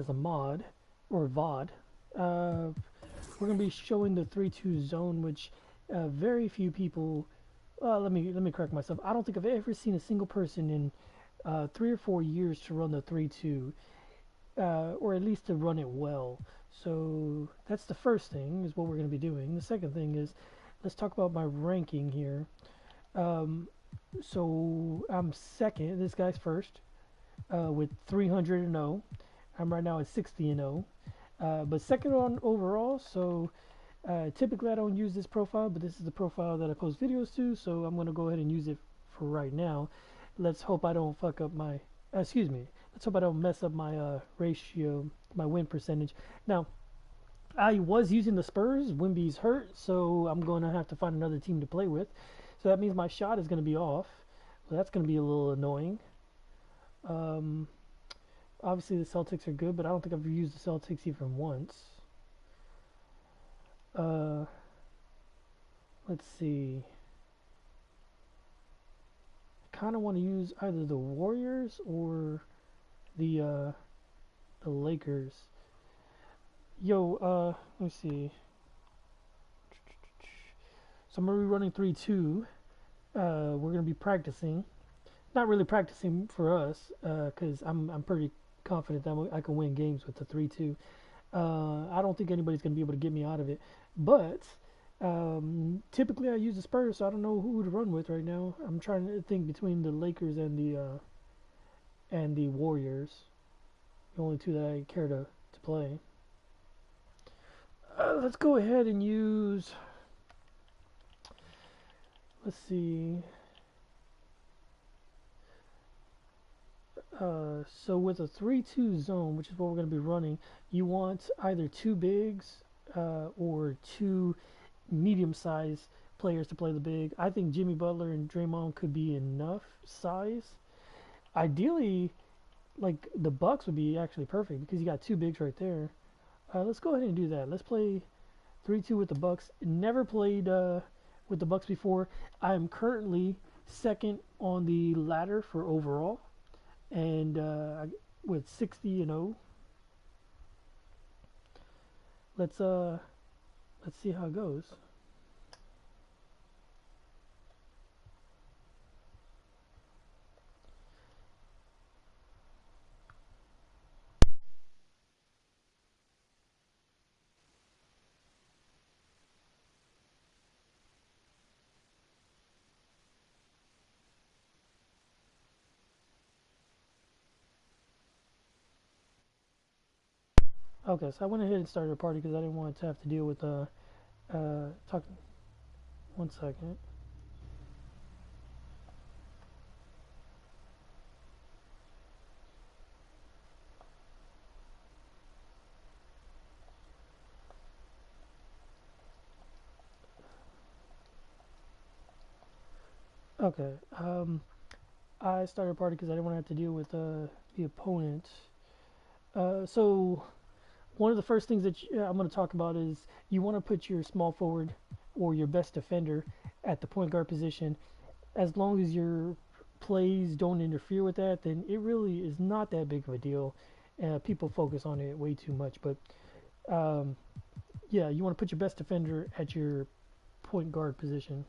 as a mod or VOD. We're gonna be showing the 3-2 zone, which very few people. Let me correct myself. I don't think I've ever seen a single person in 3 or 4 years to run the 3-2, or at least to run it well. So that's the first thing, is what we're going to be doing. The second thing is, let's talk about my ranking here. Um, so I'm second. This guy's first with 300 and 0. I'm right now at 60 and 0, but second on overall. So typically I don't use this profile, but this is the profile that I post videos to. So I'm going to go ahead and use it for right now. Let's hope I don't fuck up my. Excuse me. Let's hope I don't mess up my ratio, my win percentage. Now, I was using the Spurs. Wimby's hurt, so I'm going to have to find another team to play with. So that means my shot is going to be off. So that's going to be a little annoying. Um, Obviously, the Celtics are good, but I don't think I've used the Celtics even once. Uh, let's see. I kind of want to use either the Warriors or the Lakers. Yo, let me see. So I'm gonna be running 3-2. We're gonna be practicing. Not really practicing for us, because I'm pretty confident that I can win games with the 3-2. I don't think anybody's gonna be able to get me out of it. But typically I use the Spurs, so I don't know who to run with right now. I'm trying to think between the Lakers and the Warriors. The only two that I care to play. Let's go ahead and use. Let's see. So with a 3-2 zone, which is what we're going to be running, you want either two bigs or two medium-sized players to play the big. I think Jimmy Butler and Draymond could be enough size. Ideally, like the Bucks would be actually perfect because you got two bigs right there. Let's go ahead and do that. Let's play 3-2 with the Bucks. Never played with the Bucks before. I am currently second on the ladder for overall, and with 60 and 0. Let's see how it goes. Okay, so I went ahead and started a party because I didn't want to have to deal with talking. 1 second. Okay. I started a party because I didn't want to have to deal with the opponent. So one of the first things that I'm going to talk about is you want to put your small forward or your best defender at the point guard position. As long as your plays don't interfere with that, then it really is not that big of a deal. People focus on it way too much, but um, yeah, you want to put your best defender at your point guard position.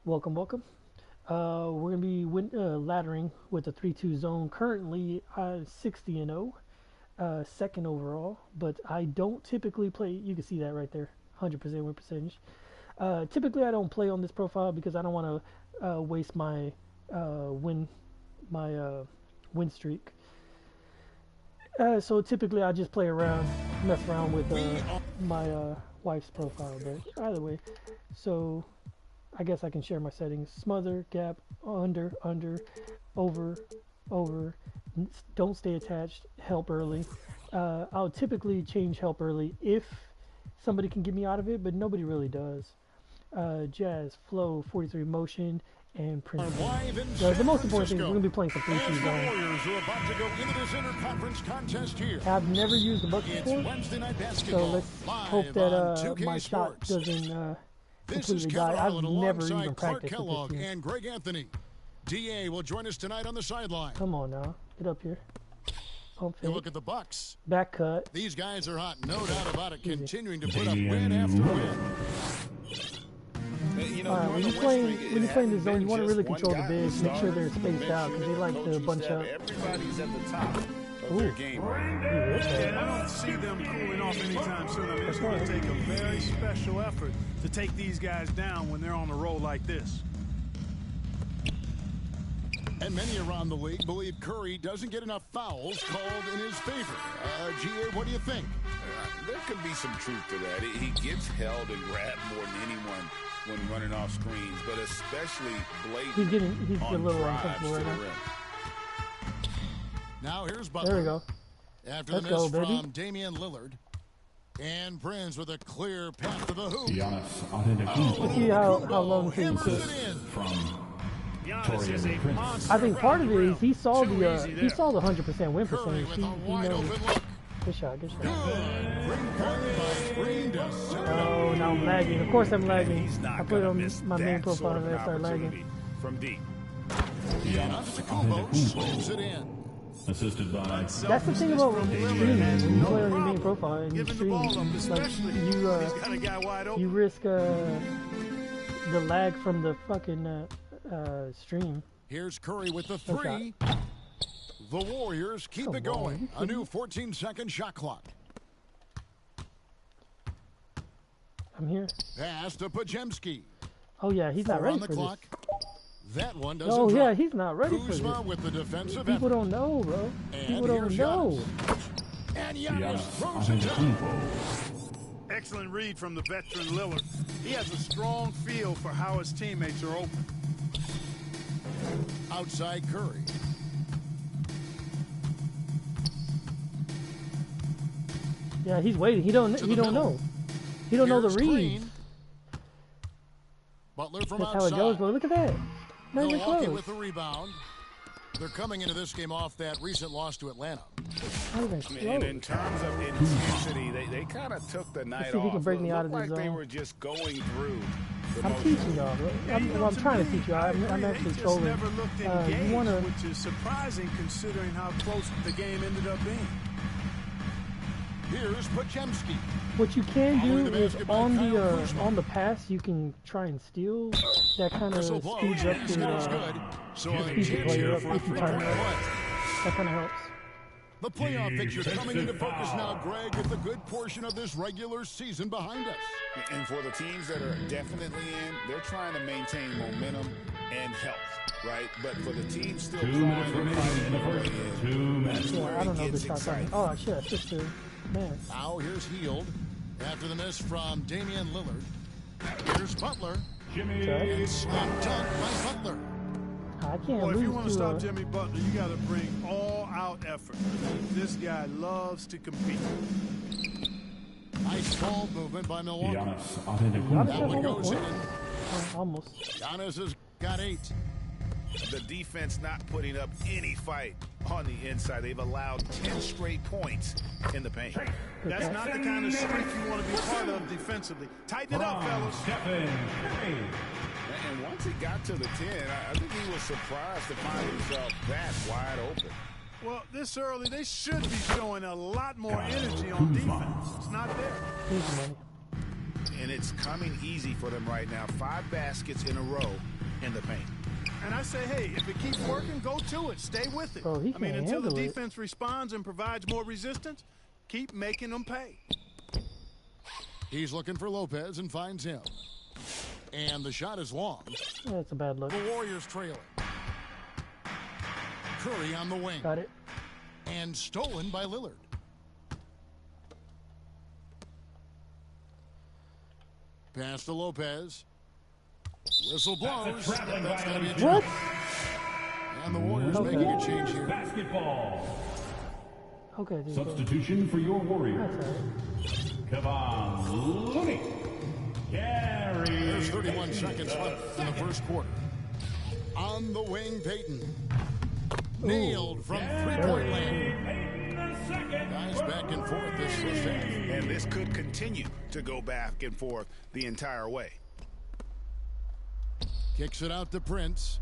Welcome, welcome. We're gonna be laddering with a 3-2 zone. Currently, 60 and 0, second overall. But I don't typically play. You can see that right there, 100% win percentage. Typically, I don't play on this profile because I don't want to waste uh, win my win streak. So typically, I just play around, mess around with my wife's profile. But either way, so I guess I can share my settings. Smother, gap, under, over, over. Don't stay attached. Help early. I'll typically change help early if somebody can get me out of it, but nobody really does. Jazz, flow, 43 motion, and print. The most important thing is we're going to be playing some 3-2 zone. I've never used the Bucks before, so let's hope that my shot doesn't This is completely Kevin die. I've Harlan never even alongside Clark practiced with Kellogg this team. and Greg Anthony. DA will join us tonight on the sideline. Come on now, get up here. Pump You fake. look at the Bucks. Back cut. These guys are hot, no doubt about it, Easy. continuing to put up win after win. You know, All right, when you're playing the zone, you want to really control the bigs, make sure they're spaced out because they like to bunch up. Everybody's at the top of Ooh. their game. And I don't see them cooling off anytime soon. I mean, it's going to take a very special effort to take these guys down when they're on a roll like this. And many around the league believe Curry doesn't get enough fouls called in his favor. GA, what do you think? There could be some truth to that. He gets held and grabbed more than anyone when running off screens, but especially blatant He's a on little drives uncomfortable to right the now. rim. Now here's Butler. There we go. After Let's the miss go, baby. from Damian Lillard. And Prince with a clear path to the hoop. Giannis Antetokounmpo Let's see how long he Hammers can it sit. in. from Giannis is a Prince. monster. I think part of it is he saw Too the easy there. 100% win Curry percentage. with He a wide knows. open look. Good shot, good shot. Three-point by Green to set it up. Oh, now I'm lagging. Of course I'm lagging. He's not I put gonna on miss my main that profile sort of and an I start lagging. opportunity from deep. Giannis Antetokounmpo slams Antetokounmpo, it in. assisted by That's the thing about streaming. When you play on your main profile and you Giving the ball up, stream, like especially when he's got a guy wide open. you risk the lag from the fucking stream. Here's Curry with the shot. three. The Warriors keep Come it going. on. A new 14-second shot clock. I'm here. Pass to Podziemski. Oh yeah, he's not Four ready on the for clock. this. That one doesn't Oh drop. yeah, he's not ready for Kuzma this. with the defensive People effort. don't know, bro. And People don't here's know. And Giannis Giannis throws it down. Antetokounmpo. Excellent read from the veteran Lillard. He has a strong feel for how his teammates are open. Outside Curry. Yeah, he's waiting. He don't middle. know. He don't know the Here's reads. Green. Butler from That's outside. how it goes, bro. Look at that. Not even Milwaukee close. with the rebound. They're coming into this game off that recent loss to Atlanta. Not even And close. in terms of intensity, they kind of took the night see if he off. can break me out Looked of this like they zone. were just going through the I'm motions. teaching y'all, bro. You know, I'm to trying to me, teach y'all. I I'm agree. actually They just trolling. never looked engaged, You wanna? which is surprising considering how close the game ended up being. Here's Podziemski. What you can Following do the is basket by on Kyle the Kuzma. on the pass, you can try and steal. That kind of Whistle blows. speeds up He your scores good. So a speeds the chance player here up for a if you time three-point it. play. That kind of helps. The playoff picture coming into focus now, Greg, with a good portion of this regular season behind us. And for the teams that are definitely in, they're trying to maintain momentum and health, right? But for the teams still 2 trying minutes to remaining in the first. 2 minutes. Yeah, I don't know if gets this shot's exciting. on. Oh shit, sister. Man, Now here's Heald after the miss from Damian Lillard. Here's Butler. Jimmy. And slam dunk by Butler. I can't Boy, if you lose want to to stop Jimmy Butler, you got to bring all-out effort. This guy loves to compete. Nice ball movement by Milwaukee. Giannis Not Antetokounmpo. That one Almost. goes in. Almost. Giannis has got 8. The defense not putting up any fight on the inside. They've allowed 10 straight points in the paint. That's not the kind of streak you want to be part of defensively. Tighten it up, fellas. Stephen Curry. And once it got to the 10, I think he was surprised to find himself that wide open. Well, this early, they should be showing a lot more energy on defense. It's not there. Easy money. And it's coming easy for them right now. 5 baskets in a row in the paint. And I say, hey, if it keeps working, go to it. Stay with it. Bro, he I mean, can't until the handle it. defense responds and provides more resistance, keep making them pay. He's looking for Lopez and finds him. And the shot is long. Yeah, it's a bad look. The Warriors trailing. Curry on the wing. Got it. And stolen by Lillard. Pass to Lopez. Whistle blows. That's going to be a What? jump. And the Warriors Okay. making a change here. Basketball. Okay, dude. Substitution for your Warriors. That's all right. Kevon Looney. Gary. There's 31 seconds left in the first quarter. On the wing, Peyton. Nailed from three-point land. Guys back and forth this first half. And this could continue to go back and forth the entire way. Kicks it out to Prince.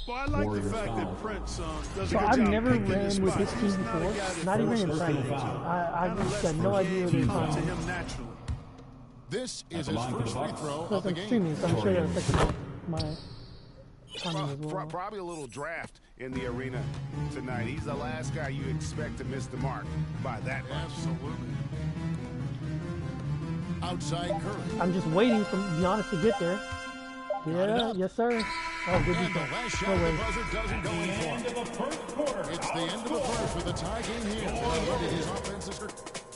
Well, I like the fact that Prince does a So good I've job never picking ran his with spots. this He's team not a before, guy that not even in forces practice. things. I Kinda just lets got no the idea game what come to it him naturally. This is his first free throw was. of the I'm game. streaming, so I'm sure that affected my timing as well. Probably a little draft in the arena tonight. He's the last guy you expect to miss the mark by that much. Absolutely. Outside Curry. I'm just waiting for Giannis to get there. Yeah, yes sir. Oh, good And the defense. last shot No at the way. buzzer doesn't go in for End him. of the first quarter. It's the end of the first with a tie game here. Already his offense is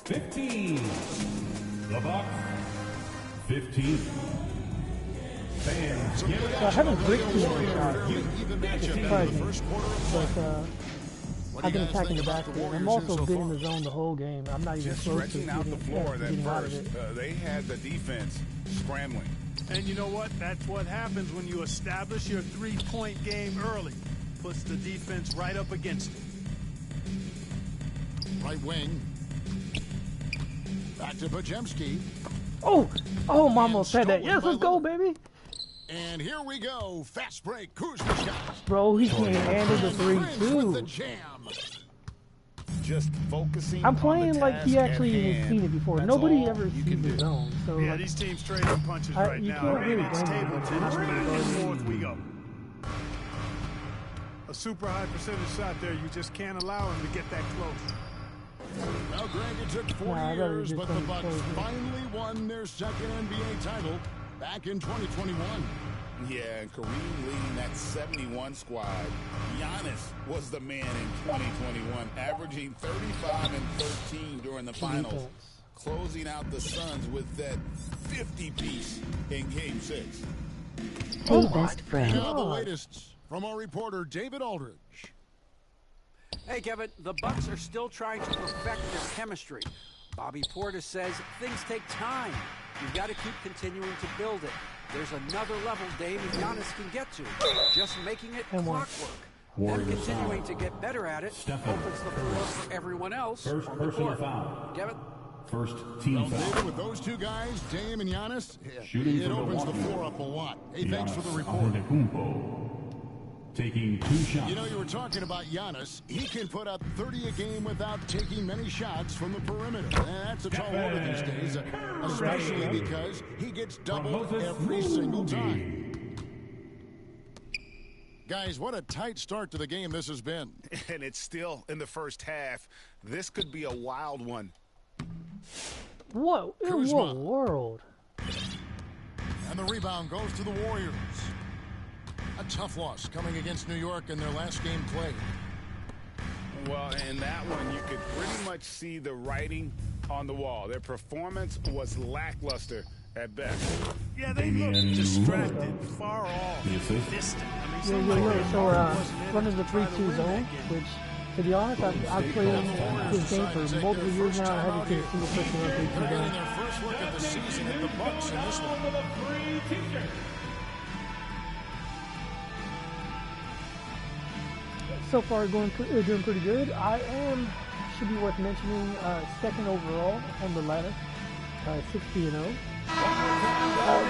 15. The Bucks. 15. Fans, give it So I haven't bricked too many shots, even matchup in the surprising. first quarter of play. but What do I've you been guys attacking think the about the backfield. I'm Warriors also so been in far? the zone the whole game. I'm not even Just close to stretching out the getting, floor that getting out of first. it. They had the defense scrambling. And you know what? That's what happens when you establish your three-point game early. Puts the defense right up against it. Right wing. Back to Pajemski. Oh, Mama said that. Yes, let's go, baby. And here we go. Fast break. Kuzma shot. Bro, he can't handle the Prince with the 3-2. jam. Just focusing I'm on playing the like he task actually at has hand. seen it before. That's Nobody all ever you sees can the do. zone. So Yeah, these teams trading punches right you now. can't really Maybe it's blame table them. tennis, but and forth we go. A super high percentage shot there. You just can't allow him to get that close. Now, Greg, it took 4 Nah, I gotta years, just but the don't Bucks close it. finally won their second NBA title back in 2021. Yeah, and Kareem leading that 71 squad. Giannis was the man in 2021, averaging 35 and 13 during the finals, defense. closing out the Suns with that 50-piece in Game 6. Hey, best friend. Now the latest from our reporter, David Aldridge. Hey, Kevin, the Bucks are still trying to perfect their chemistry. Bobby Portis says things take time. You've got to keep continuing to build it. There's another level Dame and Giannis can get to. Just making it And one. clockwork. Warriors Them continuing foul. to get better at it Stephen opens the floor for everyone else First on the personal court. foul. Kevin? First team Well, foul. David, with those two guys, Dame and Giannis, Shooting it for opens the Milwaukee. floor up a lot. Hey, thanks for the Giannis report. Antetokounmpo. Taking 2 shots. You know, you were talking about Giannis. He can put up 30 a game without taking many shots from the perimeter. And that's a tall order these days, especially because he gets doubled Moses every single Moody. time. Guys, what a tight start to the game this has been. And it's still in the first half. This could be a wild one. What in Kuzma. what world? And the rebound goes to the Warriors. A tough loss coming against New York in their last game played. Well, in that one, you could pretty much see the writing on the wall. Their performance was lackluster at best. Yeah, they look Damian distracted, far off, The assist. distant. I mean, Yeah, something yeah, like yeah. that So wasn't in it running to the try to 3-2 win zone, that game. which, to be honest, I've played this game for multiple years now. I haven't seen a single person run 3-2 They're getting zone. their first look at the season at the Bucks in this one. So far, doing pretty good. Should be worth mentioning, second overall on the ladder, 60-0.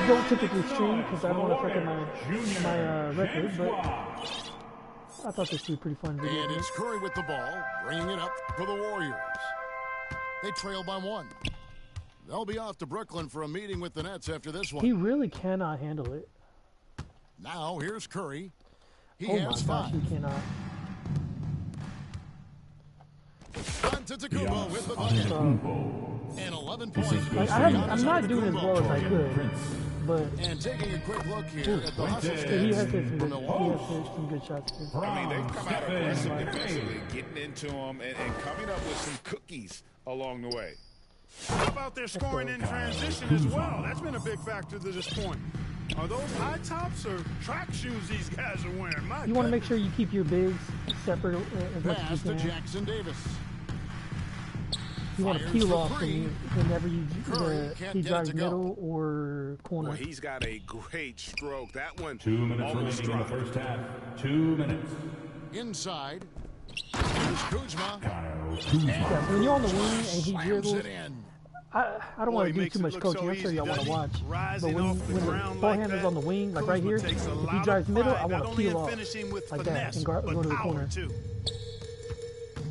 Don't typically stream because I don't want to fuck up my record, but I thought this would be pretty fun video. And game. it's Curry with the ball, bringing it up for the Warriors. They trail by 1. They'll be off to Brooklyn for a meeting with the Nets after this He one. really cannot handle it. Now, here's Curry. He Oh my has gosh, 5. he cannot. Antetokounmpo with the bucket. Antetokounmpo. And 11 points. Like, for I'm Giannis not doing as well as I Antetokounmpo. could, Prince. but And taking a quick look here at the hustle he has stats hit some for good, he Milwaukee. has hit some good shots too. I mean, they've come out aggressive Stephen defensively, getting into them and coming up with some cookies along the way. How about their scoring in transition as well? That's been a big factor to this point. Are those high tops or track shoes these guys are wearing? My You want to make goodness. sure you keep your bigs separate as much Pass as to you can. Jackson Davis. You want to Fires peel for off three. whenever you Curry can't he get it drives to go. middle or corner. Well, he's got a great stroke. That one 2 minutes almost remaining in the dropped. first half. 2 minutes. Inside. Here's Kuzma. Kyle Kuzma. Yeah, so when you're on the wing and he Slams dribbles, it in. I don't want to do too much coaching. I'm sure y'all want to watch. But when the forehander's on the wing, like right here, if he drives middle, I want to peel off like that and go to the corner.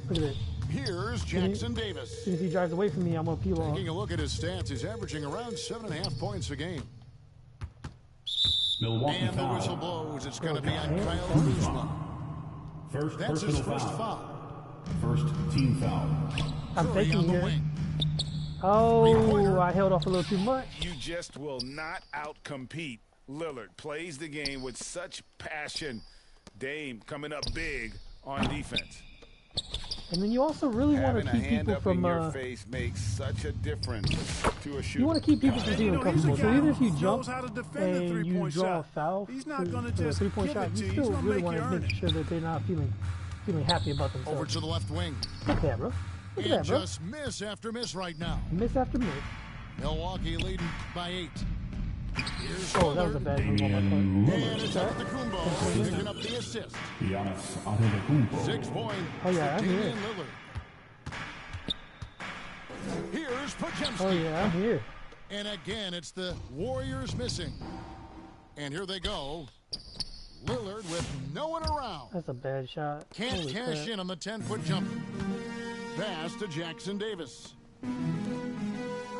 Look at this. Here's Jackson Davis. As soon as he drives away from me, I'm going to peel off. Taking a look at his stats, he's averaging around 7.5 points a game. Milwaukee And the foul. whistle blows. It's going to be on Kyle Kuzma. First That's his personal first foul. foul. First team foul. I'm Curry faking on the here. wing. Oh, Three-pointer. I held off a little too much. You just will not outcompete. Lillard plays the game with such passion. Dame coming up big on defense. And then you also really want Having to a keep hand people up from in your face makes such a difference to a shooter. you want to keep people from feeling comfortable. So even if you jump how to defend the and you three-point draw a shot. foul He's not for gonna a just three-point give shot, it to you you. still He's gonna really make want you to earn make it. sure that they're not feeling happy about Over themselves. to the left wing. Look at that, bro. Look at And that, bro. just miss after miss right now. Miss after miss. Milwaukee leading by 8. Here's Oh, that was a Lillard. bad move on my Damian And Lillard. it's Antetokounmpo picking up the assist. Giannis Antetokounmpo. 6 point Oh, yeah, for I'm here. Damian Lillard. Here's Podziemski. Oh yeah, I'm here. And again, it's the Warriors missing. And here they go. Lillard with no one around. That's a bad shot. Can't Holy cash crap. in on the 10-foot jumper. Pass to Jackson Davis.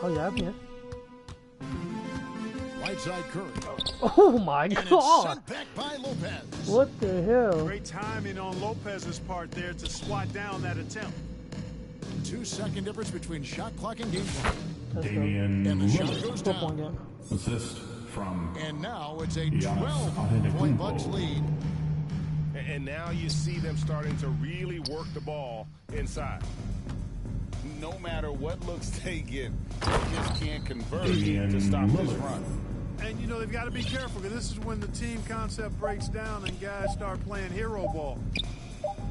Oh yeah, I'm here. Right side Curry. Oh my And it's god! sent back by Lopez. What the hell? Great timing on Lopez's part there to swat down that attempt. 2-second difference between shot clock and game clock. Let's go. Damian And the shot Lillard. goes 4-point down. game. Assist from And now it's a Giannis 12-point Antetokounmpo. Bucks lead. And now you see them starting to really work the ball inside. No matter what looks they get, they just can't convert to stop this run. And, you know, they've got to be careful because this is when the team concept breaks down and guys start playing hero ball.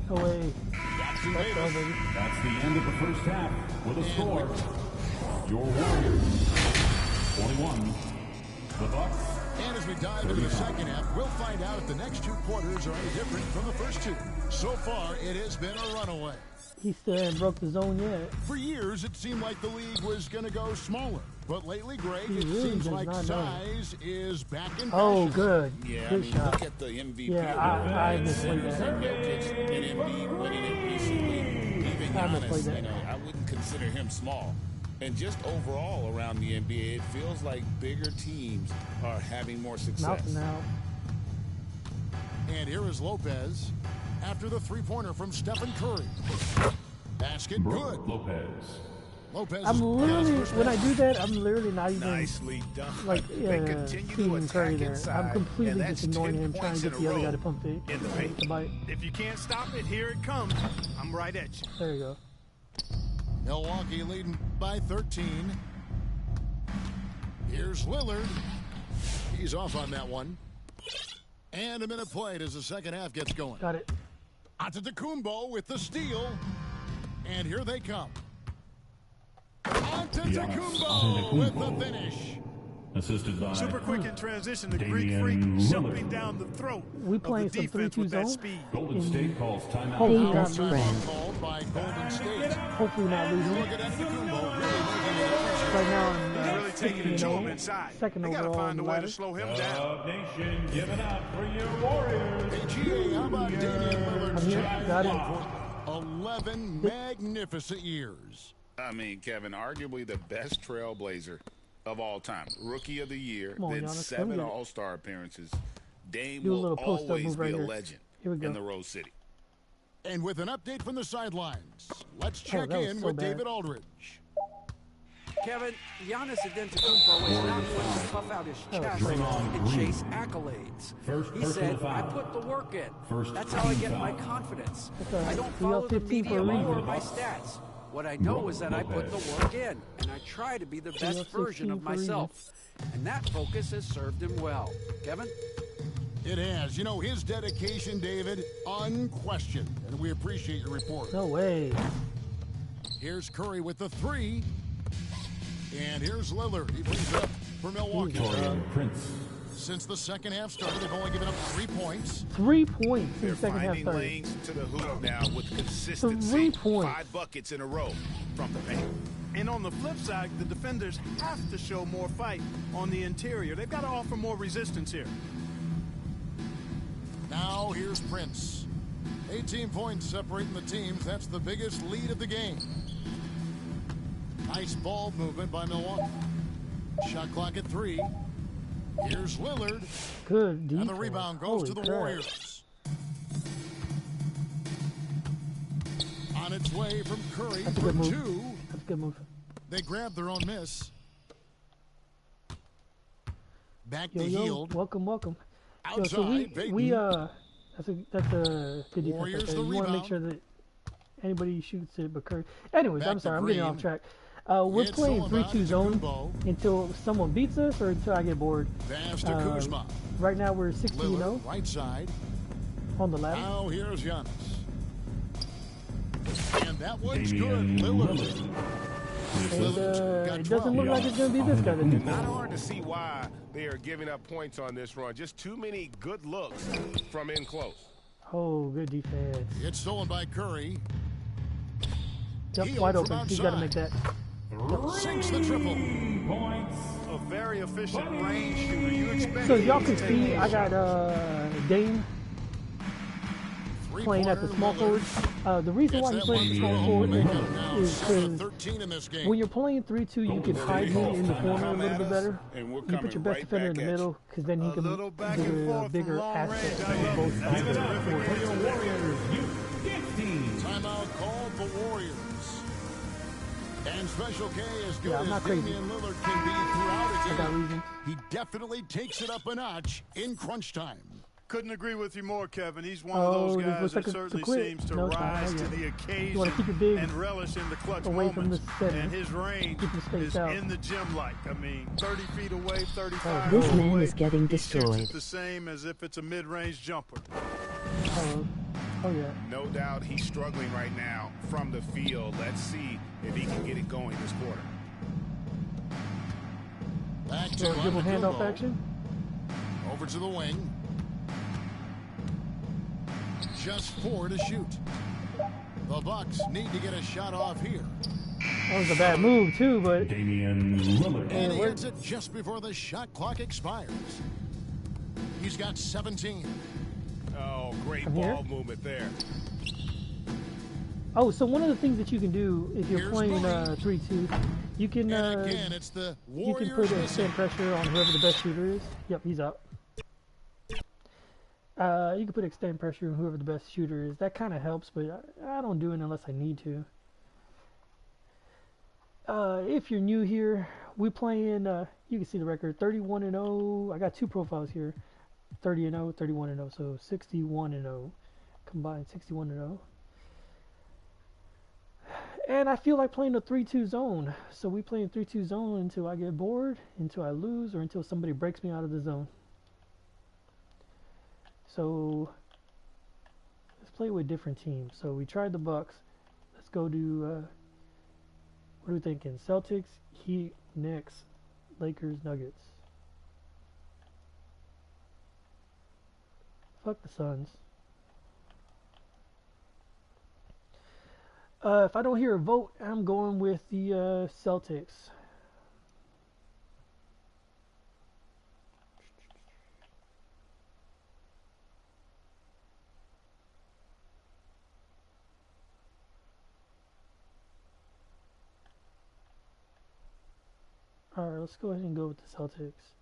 No way. Jackson Let's go, Davis. baby. That's the end of the first half with a score. Your Warriors 21. The Bucks. And as we dive into the second half, we'll find out if the next 2 quarters are any different from the first 2. So far, it has been a runaway. He still hasn't broke the zone yet. For years, it seemed like the league was going to go smaller. But lately, Greg, He it really seems does like not know. size is back in Oh, fashion. good. Yeah, I Good mean, shot. look at the MVP. Yeah, I misplayed that. And Embiid winning it recently. Even I misplayed Giannis, that. you know, I wouldn't consider him small. And just overall around the NBA, it feels like bigger teams are having more success. Mountain now. And here is Lopez after the three-pointer from Stephen Curry. Basket good. Brook Lopez. Lopez I'm is literally, first when I basket. do that, I'm literally not even Nicely done. like They continue to Stephen Curry attack there. inside, I'm completely and just that's ignoring 10 him, trying to points get in the a other guy row to pump fake. in the paint. To bite. If you can't stop it, here it comes. I'm right at you. There you go. Milwaukee leading by 13. Here's Lillard. He's off on that one. And a minute played as the second half gets going. Got it. Antetokounmpo with the steal. And here they come. Giannis Antetokounmpo with the Antetokounmpo. finish. Assisted by Super quick in transition. The Greek Damian freak Lillard. jumping down the throat We of playing the some defense 3-2 with that zone? speed. Golden State calls timeout. Hopefully Hey, not best losing. friend. Called by Golden State. Hopefully not losing. Look at Antetokounmpo really making a difference. Right now, He's I'm really taking it to him inside. second They got to overall find on a the way ladder. to slow him down. Nation, give it up for your Warriors. AGA, how about Damian Lillard's I'm here. time Got it. for 11 magnificent years. I mean, Kevin, arguably the best trailblazer of all time. Rookie of the year, Come on, then Giannis, 7 come here. All-Star appearances. Dame Do a will little post-up always move right be a here. legend Here we go. in the Rose City. And with an update from the sidelines, let's check that was in so with bad. David Aldridge. Kevin, Giannis Antetokounmpo is not one to puff out his chest Draymond and Green. chase accolades. First He personal said, foul. I put the work in. First That's how I team get my foul. confidence. That's all right. I don't We got follow the 15 for a media reason. or my stats. What I know is that I put the work in, and I try to be the got best version 15 of for a reason. myself. And that focus has served him well. Kevin? It has. You know, his dedication, David, unquestioned. And we appreciate your report. No way. Here's Curry with the three. And here's Lillard. He brings it up for Milwaukee. Torian Prince. Since the second half started, they've only given up 3 points. 3 points in They're the second half finding started. lanes to the hoop now with consistency. 3 points. 5 buckets in a row from the paint. And on the flip side, the defenders have to show more fight on the interior. They've got to offer more resistance here. Now here's Prince. 18 points separating the teams. That's the biggest lead of the game. Nice ball movement by Milwaukee. Shot clock at 3. Here's Lillard. Good defense. And the rebound goes Holy to the crap. Warriors. On its way from Curry That's a for good move. 2. That's a good move. They grab their own miss. Back Yo, to yo, Hield. welcome, welcome. Yo, Outside, so we Payton. that's a good defense. Warriors Right there. the You want to make rebound. sure that anybody shoots it but Curry. Anyways, Back I'm to sorry, I'm getting Green. off track. We're It's playing all about 3-2 zone Antetokounmpo. until someone beats us or until I get bored. Pass to Kuzma. Right now we're 16-0 Lillard, right side. on the ladder. Now here's Giannis. And that one's Damian good. Lillard. Lillard. And got it doesn't 12. look like it's going to be this guy. That did Not hard to see why they are giving up points on this run. Just too many good looks from in close. Oh, good defense. It's stolen by Curry. Yep, Hield wide from open. He's got to outside. make that. Sinks the triple. Points. A very efficient range shooter. You expect So him y'all to can take see, those I got Dame playing at the small forward. The reason why he's playing the small forward is because 13 in this game. when you're playing 3-2, you can hide me in the corner a little bit better. And we're You coming put your best right defender in back the at middle, because then he A can little back do and a forth bigger from long aspect range. I on love both it. sides Give of it the up for court. your Warriors, U15. Timeout called the Warriors. And Special K, as good Yeah, I'm as not crazy. Damian Lillard can be throughout I a got game, reasons. he definitely takes it up a notch in crunch time. Couldn't agree with you more, Kevin. He's one Oh, of those this guys looks that like it's certainly a quit. seems to No, it's not. rise Oh, to yeah. the You occasion wanna keep your big and relish in the clutch away from moments. the center. And his range Keep him spaced is out. in the gym-like. I mean, 30 feet away, 35 This feet man away. is getting He shoots destroyed. it the same as if it's a mid-range jumper. Oh, yeah. No doubt he's struggling right now from the field. Let's see if he can get it going this quarter. Back to So dribble handoff Antetokounmpo. action. Over to the wing. Just 4 to shoot. The Bucks need to get a shot off here. That was a bad move, too, but Damian Lillard. And he hits it just before the shot clock expires. He's got 17. Oh, great From here? ball movement there. oh, so one of the things that you can do if you're Here's playing Moody. 3-2, you can And again, it's the you can Warriors put missing. extend pressure on whoever the best shooter is. Yep, he's up. You can put extend pressure on whoever the best shooter is. That kind of helps, but I don't do it unless I need to. If you're new here, we playing. You can see the record: 31-0. I got 2 profiles here: 30-0, 31-0. So 61-0 combined, 61-0. And I feel like playing a 3-2 zone. So we play in 3-2 zone until I get bored, until I lose, or until somebody breaks me out of the zone. So let's play with different teams. So we tried the Bucks. Let's go to what are we thinking? Celtics, Heat, Knicks, Lakers, Nuggets. Fuck the Suns. If I don't hear a vote, I'm going with the Celtics. Alright, let's go ahead and go with the Celtics.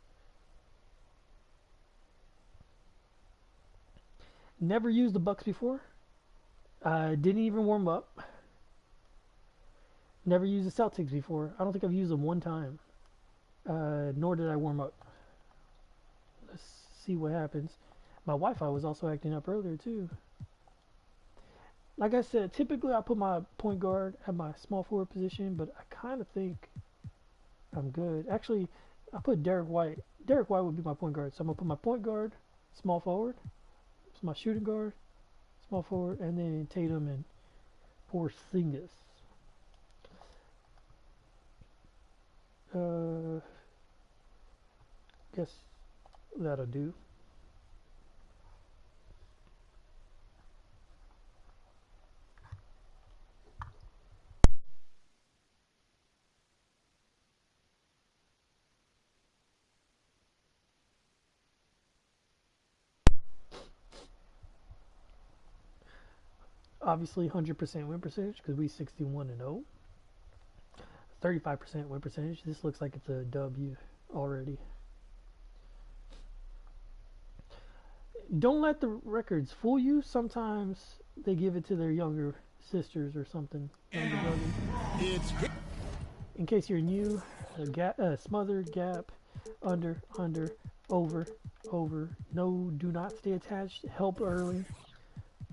Never used the Bucks before. Didn't even warm up. Never used the Celtics before. I don't think I've used them one time. Nor did I warm up. Let's see what happens. My Wi-Fi was also acting up earlier too. Like I said, typically I put my point guard at my small forward position, but I kind of think I'm good. Actually, I put Derek White. Derek White would be my point guard. So I'm going to put my point guard, small forward. It's my shooting guard, small forward, and then Tatum and Porzingis. Guess that'll do. Obviously, 100% win percentage because we 61-0. 35% win percentage. This looks like it's a W already. Don't let the records fool you. Sometimes they give it to their younger sisters or something. It's In case you're new, smother, gap, under, over, no, do not stay attached, help early,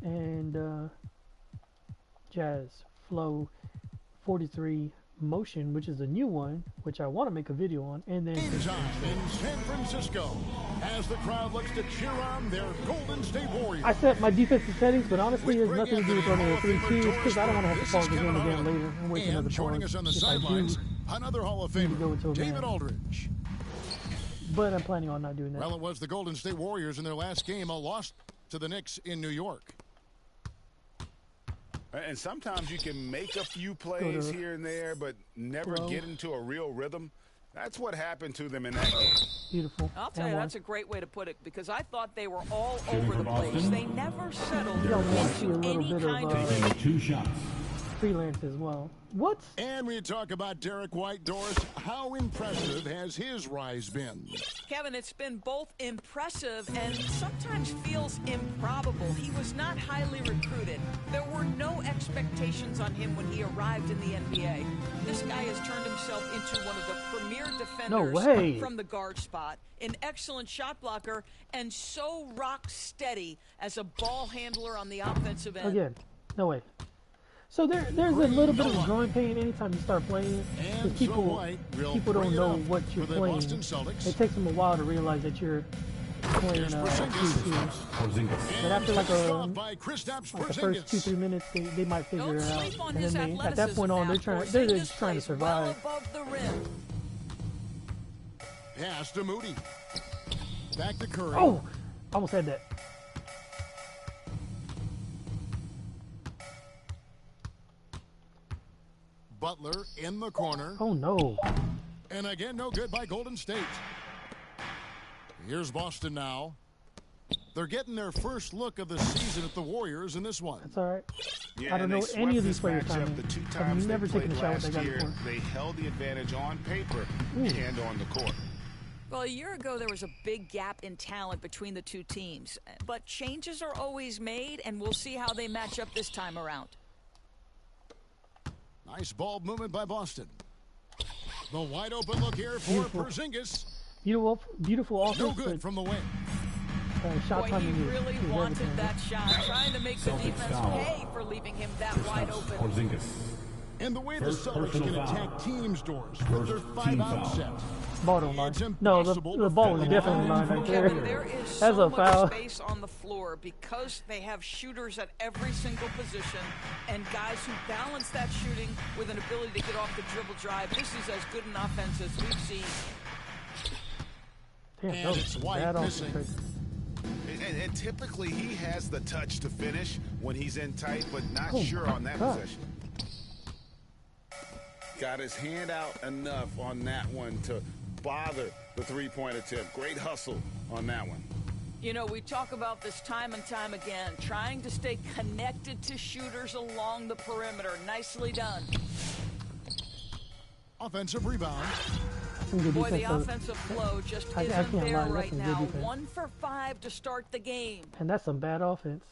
and jazz, flow, 43, motion, which is a new one, which I want to make a video on, and then game time in San Francisco as the crowd looks to cheer on their Golden State Warriors. I set my defensive settings, but honestly, it has nothing to do with running a 3-2 because I don't want to have to pause the game again later and wait another joining pause. us on the If I do, sidelines, another Hall of go into Famer, a David man. Aldridge. But I'm planning on not doing that. Well, it was the Golden State Warriors in their last game, a loss to the Knicks in New York. And sometimes you can make a few plays here and there, but never get into a real rhythm. That's what happened to them in that game. Beautiful. I'll tell And you, one. that's a great way to put it, because I thought they were all Shooting over for the place. Boston. They never settled You don't want to see a into little any bit kind of Taking 2 shots. freelance as well. What? And we talk about Derek White. Doris, how impressive has his rise been? Kevin, it's been both impressive and sometimes feels improbable. He was not highly recruited. There were no expectations on him when he arrived in the NBA. This guy has turned himself into one of the premier defenders way. from the guard spot, an excellent shot blocker, and so rock steady as a ball handler on the offensive end. Again, no way. So there's a little bit of growing pain anytime you start playing, And because people so White will don't bring it know up what you're for the playing. Boston Celtics. It takes them a while to realize that you're playing Here's 3-2. Porzingis. Porzingis. But after like Stopped by Kristaps the first Porzingis. 2-3 minutes, they might figure Don't it out. sleep on And his then athleticism at that point on, now. they're just Porzingis trying to plays well survive. above the rim. Pass to Moody. Back to Curry. Oh, almost had that. Butler in the corner. Oh no. And again, no good by Golden State. Here's Boston now. They're getting their first look of the season at the Warriors in this one. That's all right. Yeah, I don't and know they any of swept these this players matchup timing. the 2 I've times never they taken played a shot with last that guy year. before. They held the advantage on paper and on the court. Well, a year ago, there was a big gap in talent between the two teams. But changes are always made, and we'll see how they match up this time around. Nice ball movement by Boston. The wide open look here for Beautiful. Porzingis. Beautiful offense. No good but, from the wing. shot Boy, he timing is really wanted everything. that shot, trying to make the Celtics defense foul. pay for leaving him that wide open. Porzingis. And the way the First Celtics personal can foul. attack teams' doors with First their team 5-out foul. set. Ball don't lie. It's No, impossible the to ball was foul definitely him. lying right Kevin, there. there is That's so a foul. much space on the floor because they have shooters at every single position and guys who balance that shooting with an ability to get off the dribble drive. This is as good an offense as we've seen. Damn, And that was it's White bad missing. offense. And typically he has the touch to finish when he's in tight, but not Oh sure my on that God. possession. Got his hand out enough on that one to bother the three-point attempt. Great hustle on that one. You know, we talk about this time and time again, trying to stay connected to shooters along the perimeter. Nicely done. Offensive rebound. Some good Boy, the defense, though. offensive flow just I isn't can't there lie, that's right some good now. defense. 1 for 5 to start the game. And that's some bad offense.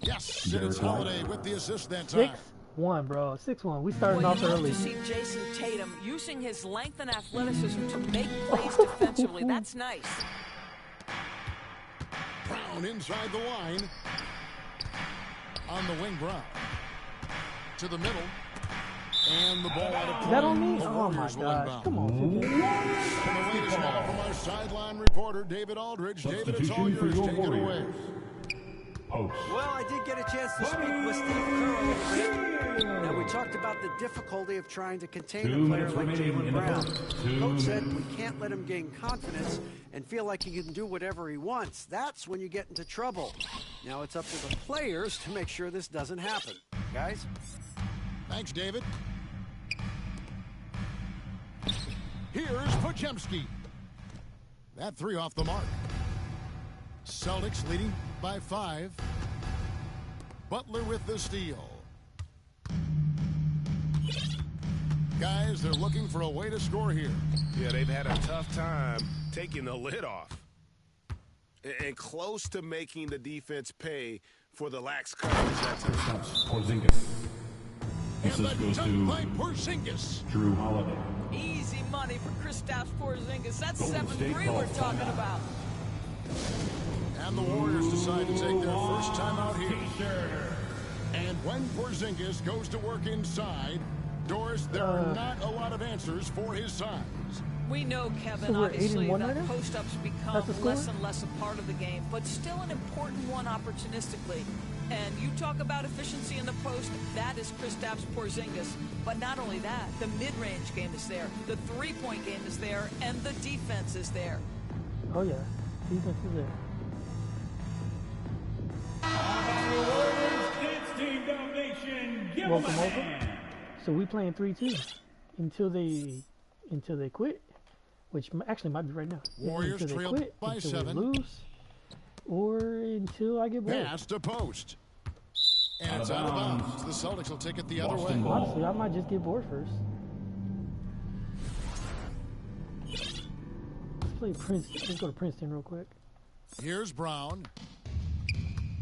Yes, and it's Derek White. Holiday with the assist that time. 6-1, bro. 6-1. We started Well, off you love early. to see Jason Tatum using his length and athleticism to make plays defensively. That's nice. Brown inside the line. On the wing, Brown. To the middle. And the ball out of Is that on me? The Oh my Warriors will gosh. inbound. Come on, 2K. And the latest now from our sideline reporter, David Aldridge. David, it's all Substitution for yours. your Take it away. Warriors. Post. Well, I did get a chance to speak with Steve Kerr a little bit. Now, we talked about the difficulty of trying to contain 2 a player minutes like remaining Jaylen in the Brown. first. Coach said 2 we can't let him gain confidence and feel like he can do whatever he wants. That's when you get into trouble. Now it's up to the players to make sure this doesn't happen. Guys? Thanks, David. Here's Podziemski. That 3 off the mark. Celtics leading by 5. Butler with the steal. Guys, they're looking for a way to score here. Yeah, they've had a tough time taking the lid off. And close to making the defense pay for the lax coverage at times. Porzingis. And This the goes dunk by to Porzingis. Drew Holiday. Easy money for Kristaps Porzingis. That's Golden 7-3 State we're calls talking timeout. about. And the Warriors decide to take their first time out here. And when Porzingis goes to work inside, Doris, there are not a lot of answers for his size. We know, Kevin, So we're obviously, 8-1 that right now? post-ups become That's the score? less and less a part of the game, but still an important one opportunistically. And you talk about efficiency in the post, that is Kristaps Porzingis. But not only that, the mid-range game is there, the three-point game is there, and the defense is there. Oh yeah, defense is there. Welcome over. So we playing 3-2 until they quit, which actually might be right now. Warriors until they trailed quit, by until 7. they lose, or until I get bored. Pass to post. And it's out of bounds. The Celtics will take it the other way. Boston ball. Honestly, I might just get bored first. Let's play Princeton. Let's go to Princeton real quick. Here's Brown.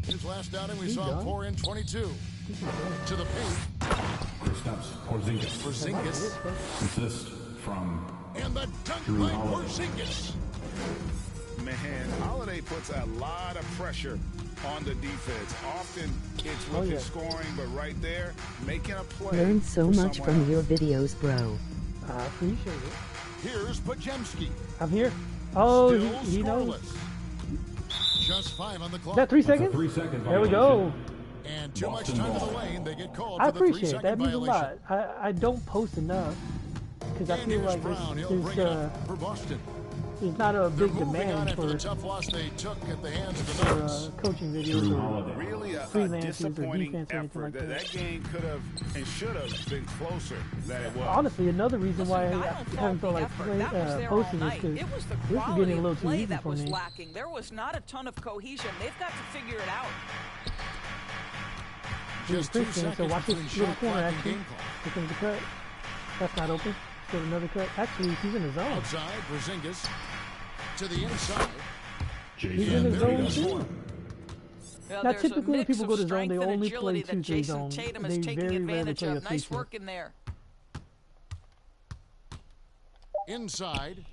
His last outing, we He's saw him done. pour in 22. To the paint. Kristaps Porzingis. Porzingis. Assist from And the dunk Drew by Holiday. Porzingis. Man, Holiday puts a lot of pressure on the defense. Often it's with yeah. his scoring, but right there, making a play. Learn so for much someone from else. your videos, bro. I appreciate it. Here's Pajemski. I'm here. Oh, Still he knows. scoreless. Just 5 on the clock. Is that 3 That's a seconds? 3-second There we violation. go. And too much Boston time in ball. the lane. They get called I for the 3 appreciate it. second That means a violation. lot. I don't post enough because I And feel here's like Brown. He'll there's bring it up for Boston. there's not a They're big moving on demand after for the tough loss they took at the hands of the for Nuggets. coaching Drew videos or Holiday. Really a freelancers or disappointing defense or anything effort. like that. That game could have and should have been closer than it was. Honestly, another reason Listen, why I I don't haven't fault felt the like effort. That was there all posting is night. because It was the this is quality getting a little of too play easy that for was me. lacking. There was not a ton of cohesion. They've got to figure it out. Just 2 Princeton, so seconds watch this between little shot corner clock and action. game call. Here comes the cut. That's not open. Go to another cut. Actually, he's in the zone. Outside, Porzingis to the inside. He's in And the there he zone goes too. one. Well, Now, there's a typically when mix people of go to zone, strength they and only agility play that 2-3 Jason zone. Tatum is They taking very rarely advantage play a of. Nice 3-2. work in there. Inside.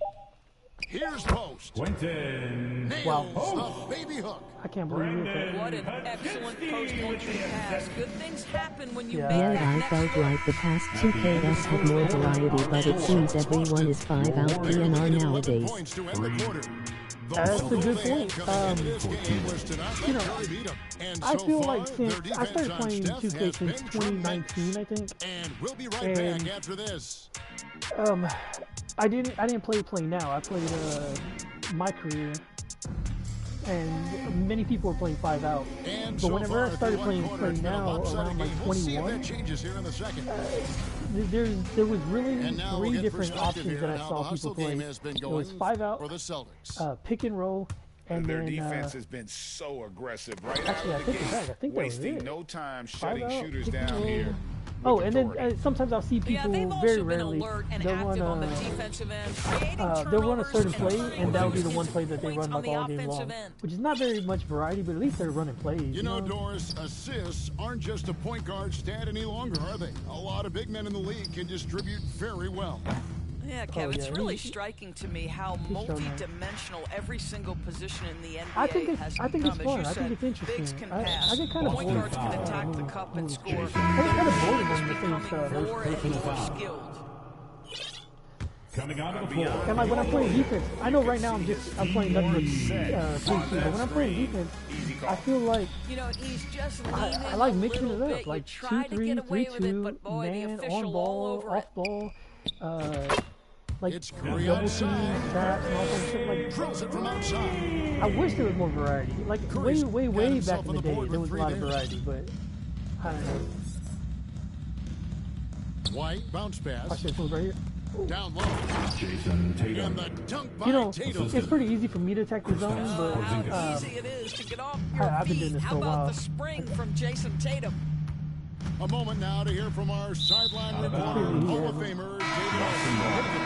Here's post. Quentin. Nails the baby hook. I can't believe you did that. What an excellent post-entry pass. Good things happen when you Yeah. make Yeah, that I next felt throw. like the past 2KS had more variety, but it seems everyone is 5 out PNR 11 nowadays. points to end the quarter. The That's a whole good they had point. coming into this game was to not let you know, Curry beat 'em. And I so feel far, like their since I defense started on playing Steph 2K has since been 2019, I think. And we'll be right And- back after this. I didn't play now. I played my career, and many people were playing 5 out. And But so whenever far, I started through playing one quarter, it's been a now, lopsided around like game. We'll see if 21, that changes here in the second. there was really And now we'll 3 get different perspective options here that I on how the saw hustle people play. game has been It was going 5 out, for the Celtics. pick and roll, and Their then defense has been so aggressive right actually, out I of the take it back. I gate, think that was wasting it. no time 5 shutting out, shooters pick and down roll. here. Oh, with and then authority. sometimes I'll see Yeah, people they've very also been rarely alert and they'll active on the run defensive end, creating they'll run a turnovers certain and play, turning and that'll be the points one play that they into run points like on all the game long, offensive end. which is not very much variety, but at least they're running plays. You know, Doris, assists aren't just a point guard stat any longer, are they? A lot of big men in the league can distribute very well. Yeah, Kev, it's yeah, really he- striking to me how he's shown that. multi-dimensional every single position in the NBA I think it's- has I think become. it's fun. As you I said, think it's interesting. bigs can I pass, get kind of point bored guards can with attack the move- cup and move score. Jason. I get kind of bored of them Becoming with more and things. more skilled. Coming out of the floor. And like when I'm playing defense, I know right now I'm playing nothing but 3-2, but when I'm playing defense, I feel like You know, he's just leaning I like a mixing little it up, bit. like you try to 2-3, get away with it, 3-2, but boy, man, the on official all ball, over off it. ball, like It's Curry double team, outside. traps, and all that shit. Like Drills it from outside. I wish there was more variety. Like Curry's way got back himself in on the the day, board there with was a lot of 3 there. variety, but I don't know. White, bounce pass. Watch this move right here. Down low. Jason And Tatum. the dunk by You know, Tatum. it's pretty easy for me to attack the zone, but How easy it is to get off your I've been feet. doing this How for a about while. the spring from Jason Tatum? A moment now to hear from our sideline reporter, Hall of Famer David.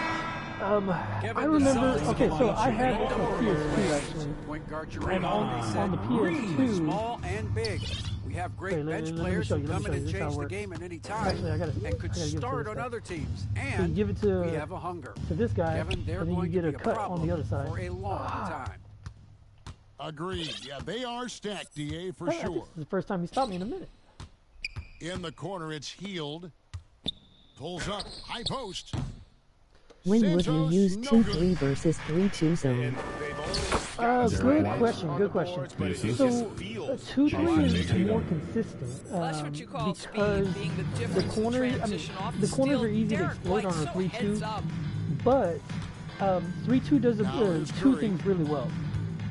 I remember. Okay, so I had a PS2 actually, Point guard and Jermaine on the Green, PS2. small and big. We have great Wait, let bench me players show who you, let me come show in and you. This is how change it the works. game at any time Actually, I and gotta could give it to start this on guy. other teams. So you And give it to we have a hunger. this guy, Kevin, they're and then you going get to a be a cut problem on the other side. for a long time. Agreed. Yeah, they are stacked, DA, for I think sure. this is the first time he stopped me in a minute. In the corner, it's Healed. Pulls up. High post. When would you Santos, use no 2-3 versus 3-2 zone? Good question. Good question. So, 2-3 is more consistent Well, that's what you call speed, because being the the difference in corners. I mean, transition off the corners steal. are easy to Derek exploit White, on a so 3-2, heads up. but 3-2 does Now here's two Curry. things really well.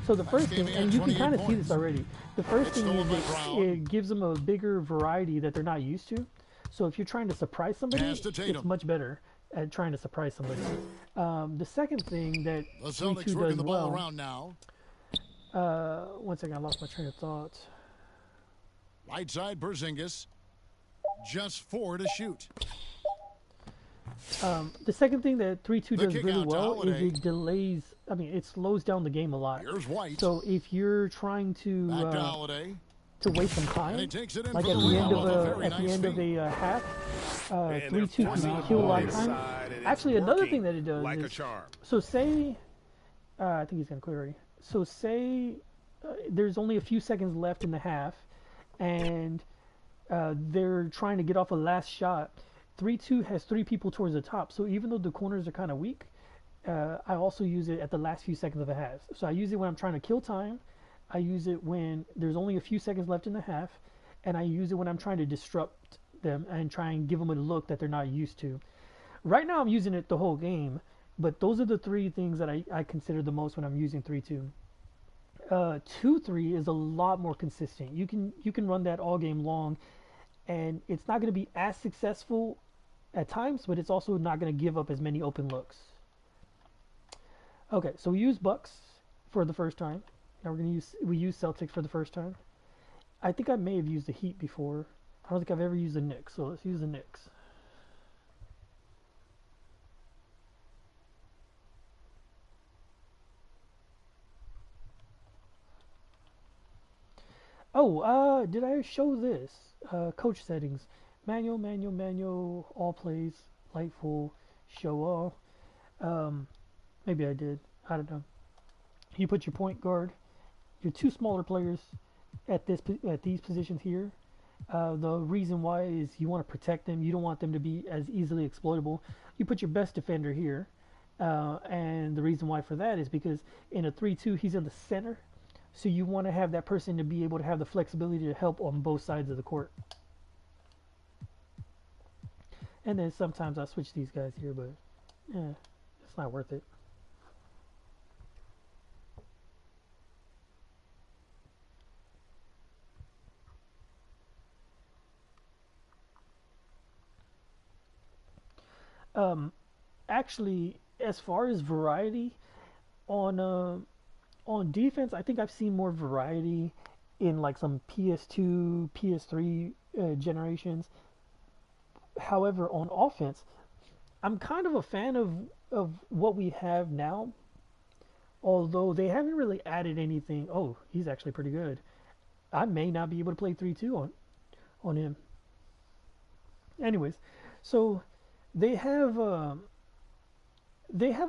So the first thing, standing and at you can 28 kind of see points. this already. The first It's thing stolen by is Brown. it gives them a bigger variety that they're not used to. So if you're trying to surprise somebody, Pass to it's Tatum. much better at trying to surprise somebody. The second thing that The 3-2 Celtics does working the ball well. around now. One second, I lost my train of thought. Right side, Porzingis. Just 4 to shoot. The second thing that 3-2 The does kick really out to well is Holiday. it delays. I mean, it slows down the game a lot. Here's White. So if you're trying Back to to Holiday. waste some time, And he takes it in like for at the the end rebound. of A a very at the nice end of feed. a half, And 3-2 they're can kill a lot of time. inside, and it's Actually, another working thing that it does like a is charm. so say I think he's gonna clear already. So say there's only a few seconds left in the half, and they're trying to get off a last shot. 3-2 has 3 people towards the top, so even though the corners are kind of weak, I also use it at the last few seconds of a half. So I use it when I'm trying to kill time, I use it when there's only a few seconds left in the half, and I use it when I'm trying to disrupt them and try and give them a look that they're not used to. Right now I'm using it the whole game, but those are the 3 things that I consider the most when I'm using 3-2. 2-3 is a lot more consistent. You can run that all game long, and it's not going to be as successful at times, but it's also not going to give up as many open looks. Okay, so we use Bucks for the first time. Now we use Celtics for the first time. I think I may have used the Heat before. I don't think I've ever used the Knicks, so let's use the Knicks. Oh, did I show this? Coach settings. Manual, all plays, light full, show all. Maybe I did. I don't know. You put your point guard, your 2 smaller players at these positions here. The reason why is you want to protect them. You don't want them to be as easily exploitable. You put your best defender here. And the reason why for that is because in a 3-2, he's in the center. So you want to have that person to be able to have the flexibility to help on both sides of the court. And then sometimes I switch these guys here, but it's not worth it. Actually, as far as variety on defense, I think I've seen more variety in like some PS2, PS3 generations. However, on offense, I'm kind of a fan of what we have now. Although they haven't really added anything. Oh, he's actually pretty good. I may not be able to play 3-2 on him. Anyways, so they have a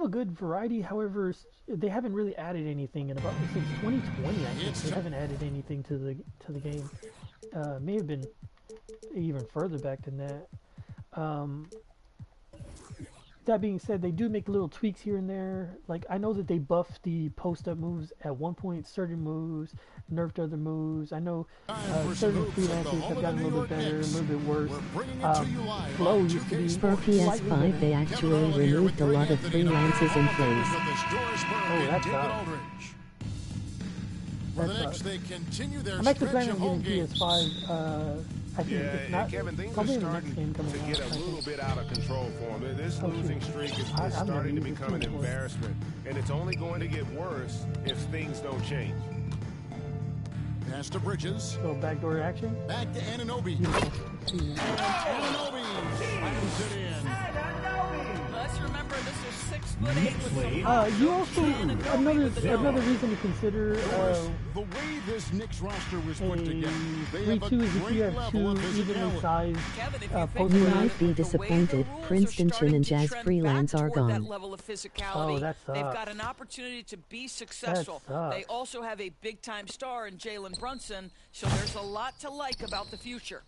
good variety. However, they haven't really added anything in about since 2020. I think they haven't added anything to the game. May have been even further back than that. That being said, they do make little tweaks here and there. Like I know that they buffed the post-up moves at one point, certain moves, nerfed other moves. I know certain freelancers have gotten a little bit better, a little bit worse. Flow used to be For PS5 they actually removed a lot of freelances and flows. Oh, that's bad. For the Knicks, they continue their I'm actually stretch planning of on home getting games. PS5 I think Yeah, it's not. Kevin, things are probably in the starting next game coming to out, get a I think. little bit out of control for him. This Oh, losing shoot. streak is I've never starting to used it become an before. embarrassment, and it's only going to get worse if things don't change. Pass to Bridges. So backdoor action. Back to Anunoby. Beautiful. Anunoby slams it in. Let's remember this is 6'8" with some You also another reason to consider The way this Knicks roster was put together, they 3-2 have a is if great you have level two of evenly physicality. sized Kevin, if you post think You about might it, be the way the disappointed. rules are Princeton starting and to Jazz trend Freelance back are toward gone. That level of physicality. Oh, that They've sucks. got an opportunity to be successful. sucks. They also have a big-time star in Jalen Brunson, so there's a lot to like about the future.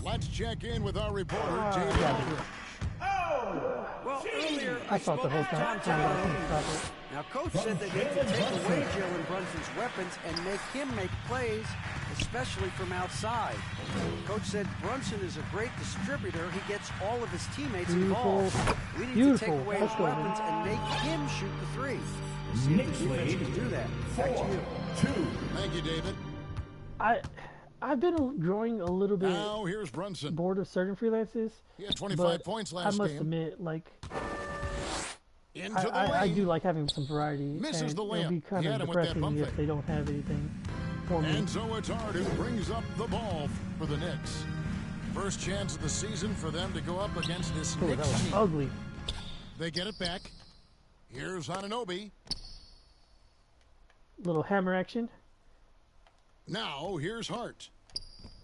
Let's check in with our reporter, David. Well, earlier I thought the whole time I couldn't stop it. Now, Coach said they need to take away Jalen Brunson's weapons and make him make plays, especially from outside. Coach said Brunson is a great distributor. He gets all of his teammates involved. We need to take away his weapons and make him shoot the three. We'll see if the defense can do that. Back to you. Thank you, David. I've been growing a little bit Now here's Brunson. bored of certain freelances. He had 25 but points I last must game. admit, like Into the I lane. do like having some variety. Misses and the it'll layup. be kind He of had him with that depressing bump if fake. they don't have anything for me. And so it's Hart who brings up the ball for the Knicks. First chance of the season for them to go up against this Oh, that Knicks was team. ugly. They get it back. Here's Anunoby. Little hammer action. Now here's Hart.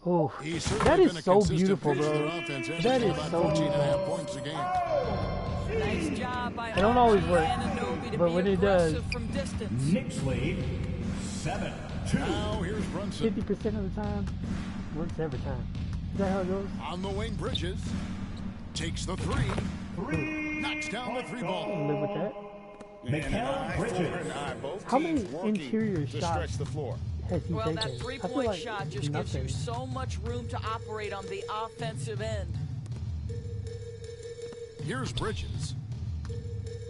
Oh, He's certainly that been is a so consistent beautiful, piece of bro. their offense, That averaging is about so 14 and a half beautiful. points a game. Nice job by It don't always work, Anunoby to but be when it does, aggressive from distance. Knicks lead 7-2. Now here's Brunson. 50% of the time, works every time. Is that how it goes? On the wing, Bridges. Takes the three. Knocks down the three I ball. can live with that. Mikal Bridges. Both How teams many working interior to shots stretch the floor. has he Well, taken? that I feel three-point like shot just gives nothing. you so much room to operate on the offensive end. Here's Bridges.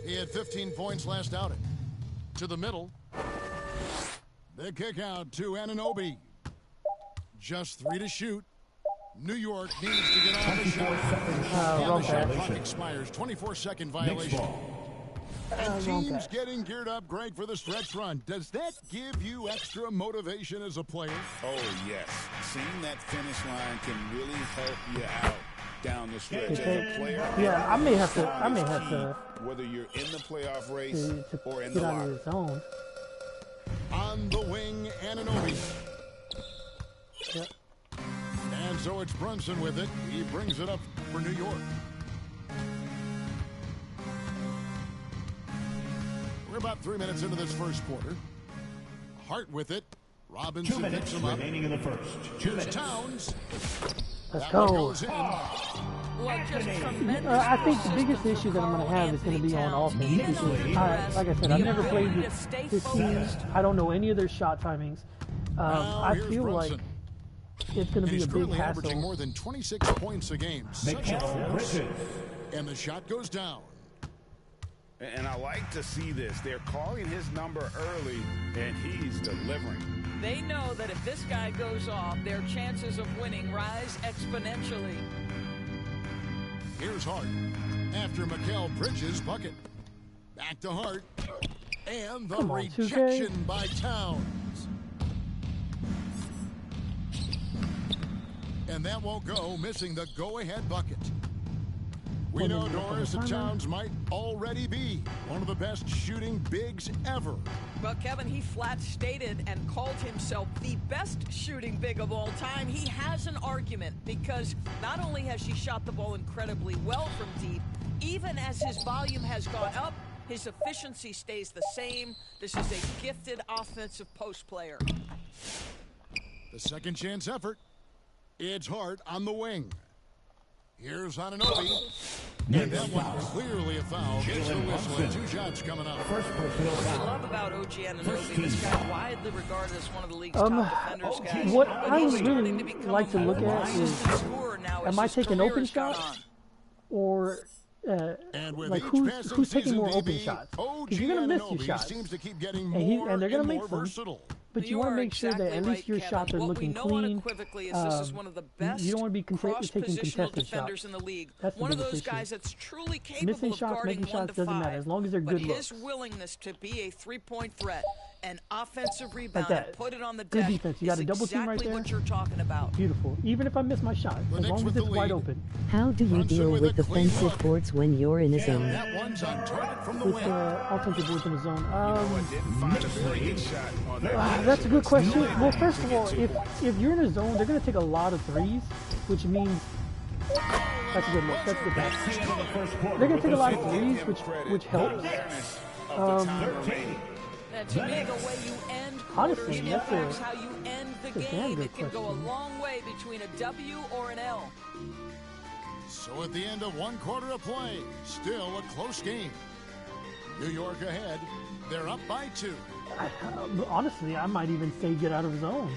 He had 15 points last outing. To the middle. The kick out to Anunoby. Just 3 to shoot. New York needs to get off the shot. And wrong the shot pass. clock expires. 24-second Knicks violation. ball. And wrong teams pass. getting geared up, Greg, for the stretch run. Does that give you extra motivation as a player? Oh, yes. Seeing that finish line can really help you out down the stretch as a player. Yeah, I may have to Whether you're in the playoff race to or in get the out of locker. his zone. On the wing, Anunoby. Yep. And so it's Brunson with it. He brings it up for New York. We're about 3 minutes into this first quarter. Hart with it. 2 Robinson minutes picks him up. remaining in the first. 2 Here's minutes. Towns. Let's That one go. goes in. Well, just tremendous I think the ball biggest system issue from that I'm going to have is going to be on Karl-Anthony offense. Towns. Because Even under like I said, the I've never played ability with to stay this team. focused. I don't know any of their shot timings. I here's feel Brunson. like it's going And to be he's a big currently averaging hassle. more than 26 points a game. Such a Mikal force. Bridges. And the shot goes down. And I like to see this. They're calling his number early, and he's delivering. They know that if this guy goes off, their chances of winning rise exponentially. Here's Hart. After Mikal Bridges' bucket. Back to Hart. And the Come on, 2K. rejection by Towns. And that won't go, missing the go-ahead bucket. We know, Doris, that Towns might already be one of the best shooting bigs ever. But Kevin, he flat stated and called himself the best shooting big of all time. He has an argument because not only has he shot the ball incredibly well from deep, even as his volume has gone up, his efficiency stays the same. This is a gifted offensive post player. The second chance effort. It's Hart on the wing. Here's Anunoby. And that one clearly a foul. Gets the whistle and 2 shots coming up. First personal What I foul. love about OG Anunoby, this guy widely regarded as one of the league's top defenders, guys. What But I he's would starting really to become like to a look more at is, consistent scorer now as am I his taking career open has gone shots? on. Or And with like each who's passing taking more season, open DB, shots? OG Because you're gonna miss two Anunoby shots, seems to keep getting and more they're gonna and make more some. versatile. but you want to make sure that at least your shots are looking clean. Unequivocally is this is one of the best You don't want to be taking cross-positional contested defenders shots. in the league. That's the One of biggest those issue. guys that's truly capable Missing of shots, guarding making 1 shots to doesn't 5. matter as long as they're But good his looks. willingness to be a three-point threat, an offensive rebound, that. and put it on the Good deck defense. You got is a double team right exactly there. what you're talking about. Beautiful. Even if I miss my shot, The as Knicks long as with it's the wide lead. open. How do you Brunson deal with with a clean defensive look. boards when you're in a zone? That one's on target from the With wing. offensive boards in the zone. Didn't find a very good shot on that. That's a good question. Well, first of all, if you're in a zone, they're going to take a lot of threes, which means that's a good look. That's a good pass. That's the end of the first quarter. They're going to take a with lot the of score. threes, which helps. Awareness of the time 13. remaining. To me, the way you end Honestly, quarters that's impacts how you end the that's a damn game. good It can go a question. long way between a W or an L. So at the end of 1 quarter of play, still a close game. New York ahead. They're up by 2. Honestly, I might even say get out of zone.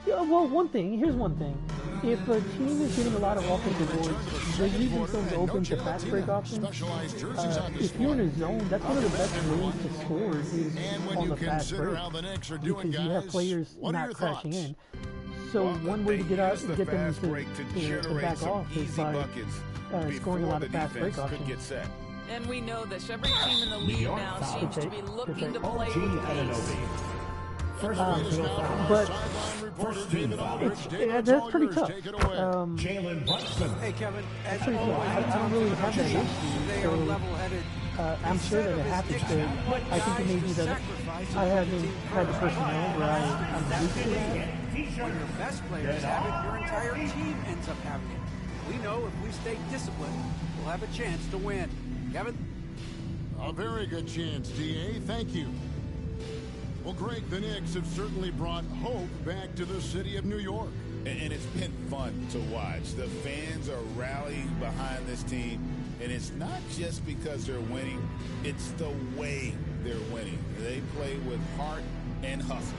Yeah, well, here's one thing. If a team is getting a lot of offensive boards, they're leaving themselves open to fast break options. Specialized jerseys on If you're in display. a zone, that's one of the best ways to score is And when on you the fast consider break. how the Knicks are doing, Because you have guys, players what are not your crashing thoughts? in. So Well, one way to they get out, used the get them fast break to to generate back some off is easy by buckets scoring a before lot the of fast break defense could options. get set. And we know this. Every team in the league York now foul. seems to be looking to play OG with pace. Anunoby. First Um, personal foul. but Sideline reporter First team David foul. Aldridge. David, yeah, it's that's all pretty yours. tough. Take it away. Jalen Brunson. Hey, Kevin, as pretty always, tough. I don't really have that issue. they are level-headed. I'm sure that it happens, but I think it may be that I haven't had the personnel where I'm used to that. When your best players have it, your entire team ends up having it. We know if we stay disciplined, we'll have a chance to win. Kevin? A very good chance, DA. Thank you. Well, Greg, the Knicks have certainly brought hope back to the city of New York. And it's been fun to watch. The fans are rallying behind this team, and it's not just because they're winning, it's the way they're winning. They play with heart and hustle.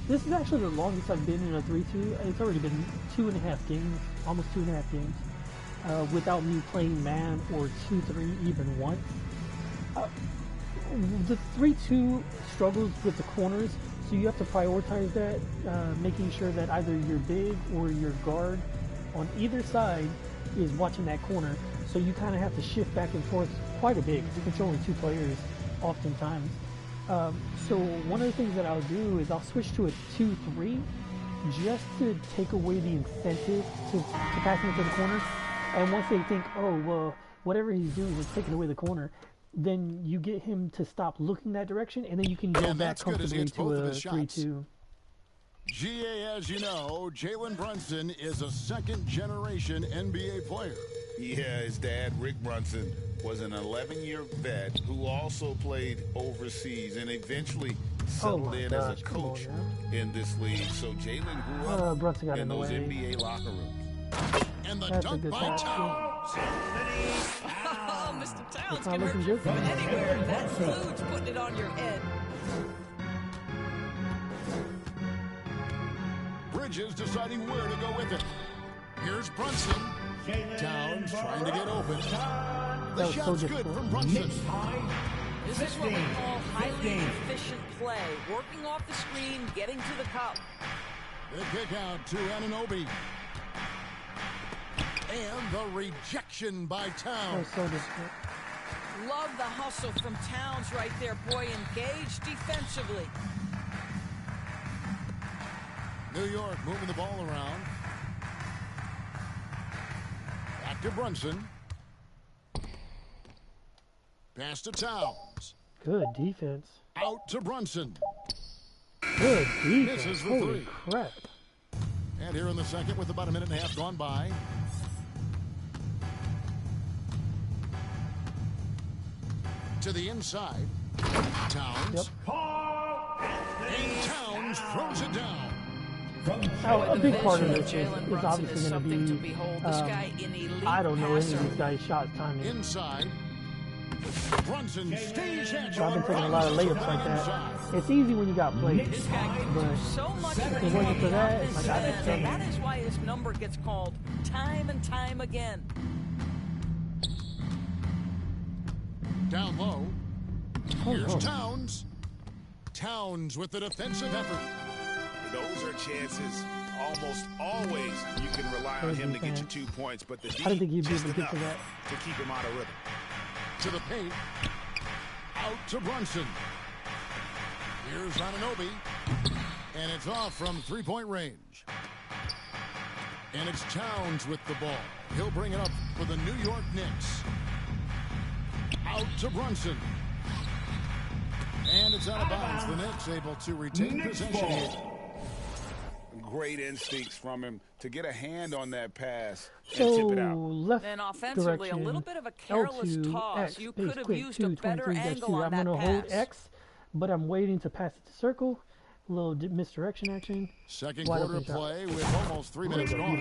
This is actually the longest I've been in a 3-2. It's already been 2.5 games, almost 2.5 games, without me playing man or 2-3 even once. The 3-2 struggles with the corners, so you have to prioritize that, making sure that either your big or your guard on either side is watching that corner. So you kind of have to shift back and forth quite a bit because you're controlling 2 players oftentimes. So one of the things that I'll do is I'll switch to a 2-3 just to take away the incentive to pass into the corner. And once they think, oh, well, whatever he's doing is taking away the corner, then you get him to stop looking that direction, and then you can go And back that's good as he comfortably hits both to of a his shots. 3-2. GA, as you know, Jalen Brunson is a second-generation NBA player. Yeah, his dad, Rick Brunson, was an 11-year vet who also played overseas and eventually settled my in gosh, as a come on coach now. in this league. So Jalen grew up Brunson got in in the those way. NBA locker rooms. And the That's a dunk good by pass. Towns. Oh, Mr. Towns It's not can hurt looking you good. from anywhere. That includes putting it on your head. Bridges deciding where to go with it. Here's Brunson. Towns trying to get open. The was so shot's good difficult. from Brunson. This is what we call highly efficient play. Working off the screen, getting to the cup. The kick out to Anunoby. And the rejection by That Towns. was so difficult. Love the hustle from Towns right there. Boy, engaged defensively. New York moving the ball around. Back to Brunson. Pass to Towns. Good defense. Out to Brunson. Good defense. Misses the Holy three. crap. And here in the second with about a minute and a half gone by. To the inside. Towns. Yep. And Towns throws it down. Oh, a big part of Vision this Jalen is Brunson obviously is going to something to be, behold. This guy, an elite I don't know any passer. of these guys' shot timing. Inside. Brunson stays at So I've been taking a lot of layups like that. It's easy when you got plays, This guy can do but so much if for it wasn't for that, this like, I'd be end, kidding. and that is why his number gets called time and time again. Down low. Here's Towns. Towns with the defensive effort. Those are chances. Almost always you can rely on him to get you 2 points, but the I didn't think he'd be just able to get enough to that. to keep him out of rhythm. To the paint. Out to Brunson. Here's Anunoby. And it's off from three-point range. And it's Towns with the ball. He'll bring it up for the New York Knicks. Out to Brunson. And it's out of bounds. The Knicks able to retain possession here. Great instincts from him to get a hand on that pass and So tip it out. left And offensively, direction, a little bit of a careless L2, toss. X, You space could have quick, used a better 2, angle 23-2. on I'm that going to hold pass. X, but I'm waiting to pass it to circle. A little misdirection action. Second Wide quarter open shot. play with almost 3 minutes gone.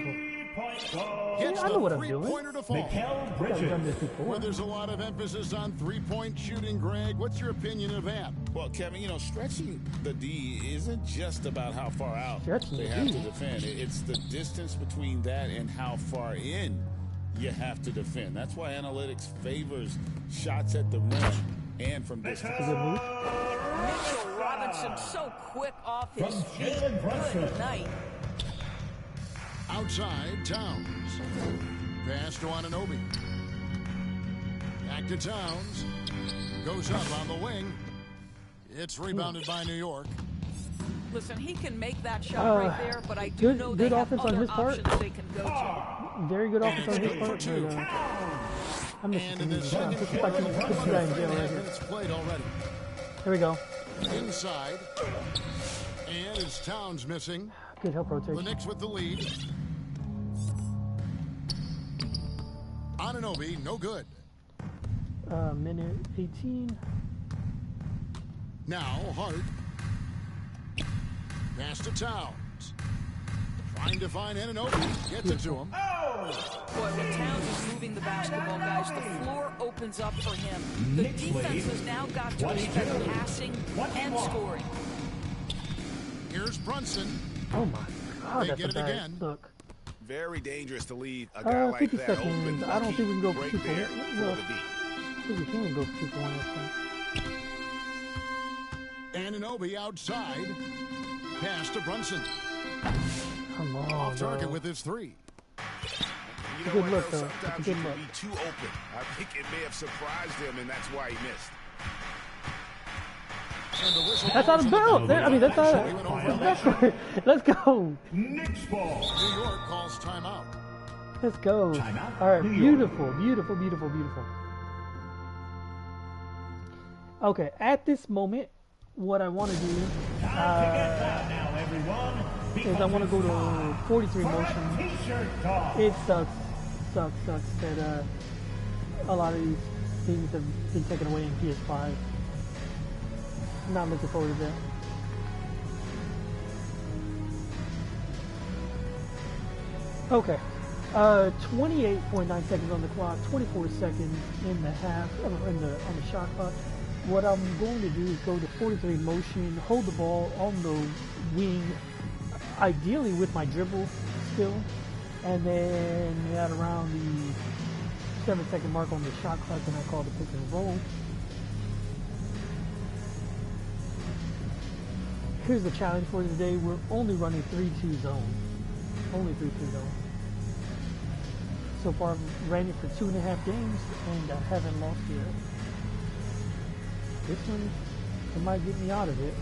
Hits I know what the I'm doing. three-pointer to fall. I've done this before. Where there's a lot of emphasis on three-point shooting, Greg. What's your opinion of that? Well, Kevin, you know, stretching the D isn't just about how far out Stretching they the have D. to defend. It's the distance between that and how far in you have to defend. That's why analytics favors shots at the rim and from distance. Good move. Mitchell Robinson so quick off his feet. Good night. Outside, Towns. Pass to Anunoby. Back to Towns. Goes up on the wing. It's rebounded by New York. Listen, he can make that shot right there, but I do good- know good they have offense on other his part. options they can go to. Very good offense on it's his good for part. two. But, I'm And in missing the some second moves. quarter, Put the guy in jail right here. minutes played already. Here we go. Inside. And it's Towns missing. Good help The rotation. Knicks with the lead. Anunoby, no good. Minute 18. Now, Hart. Pass to Towns. Trying to find Anunoby. Gets it to him. Boy, when Towns is moving the basketball, guys, the floor opens up for him. The defense has now got to expect passing and scoring. Here's Brunson. Oh my God, They that's get a it bad again. look. Very dangerous to leave a guy like 50 that seconds. open. I don't think we can go for right 2 for there 1. for Well, the D. I think we can go for 2 for 1. Anunoby outside. Pass to Brunson. Come on, Off target bro. with his three. You know Good what, look, though? though. It's a Sometimes good you can look. be too open. I think it may have surprised him, and that's why he missed. And the whistle That's out of blows on the bounds. I mean, that's He went over the Let's go. Knicks ball. New York calls timeout. Let's go. Timeout, All right, New York. beautiful, beautiful, beautiful, beautiful. Okay, at this moment, what I want to do Now, everyone. is I want to go to 43 motion. T-shirt toss. It sucks that a lot of these things have been taken away in PS5. Not looking forward to that. Okay. 28.9 seconds on the clock, 24 seconds in the half, on the shot clock. What I'm going to do is go to 43 motion, hold the ball on the wing, ideally with my dribble still, and then at around the 7-second mark on the shot clock, and I call the pick and roll. Here's the challenge for today. We're only running 3-2 zone. Only 3-2 zone. So far, I've ran it for 2.5 games, and I haven't lost yet. This one, it might get me out of it.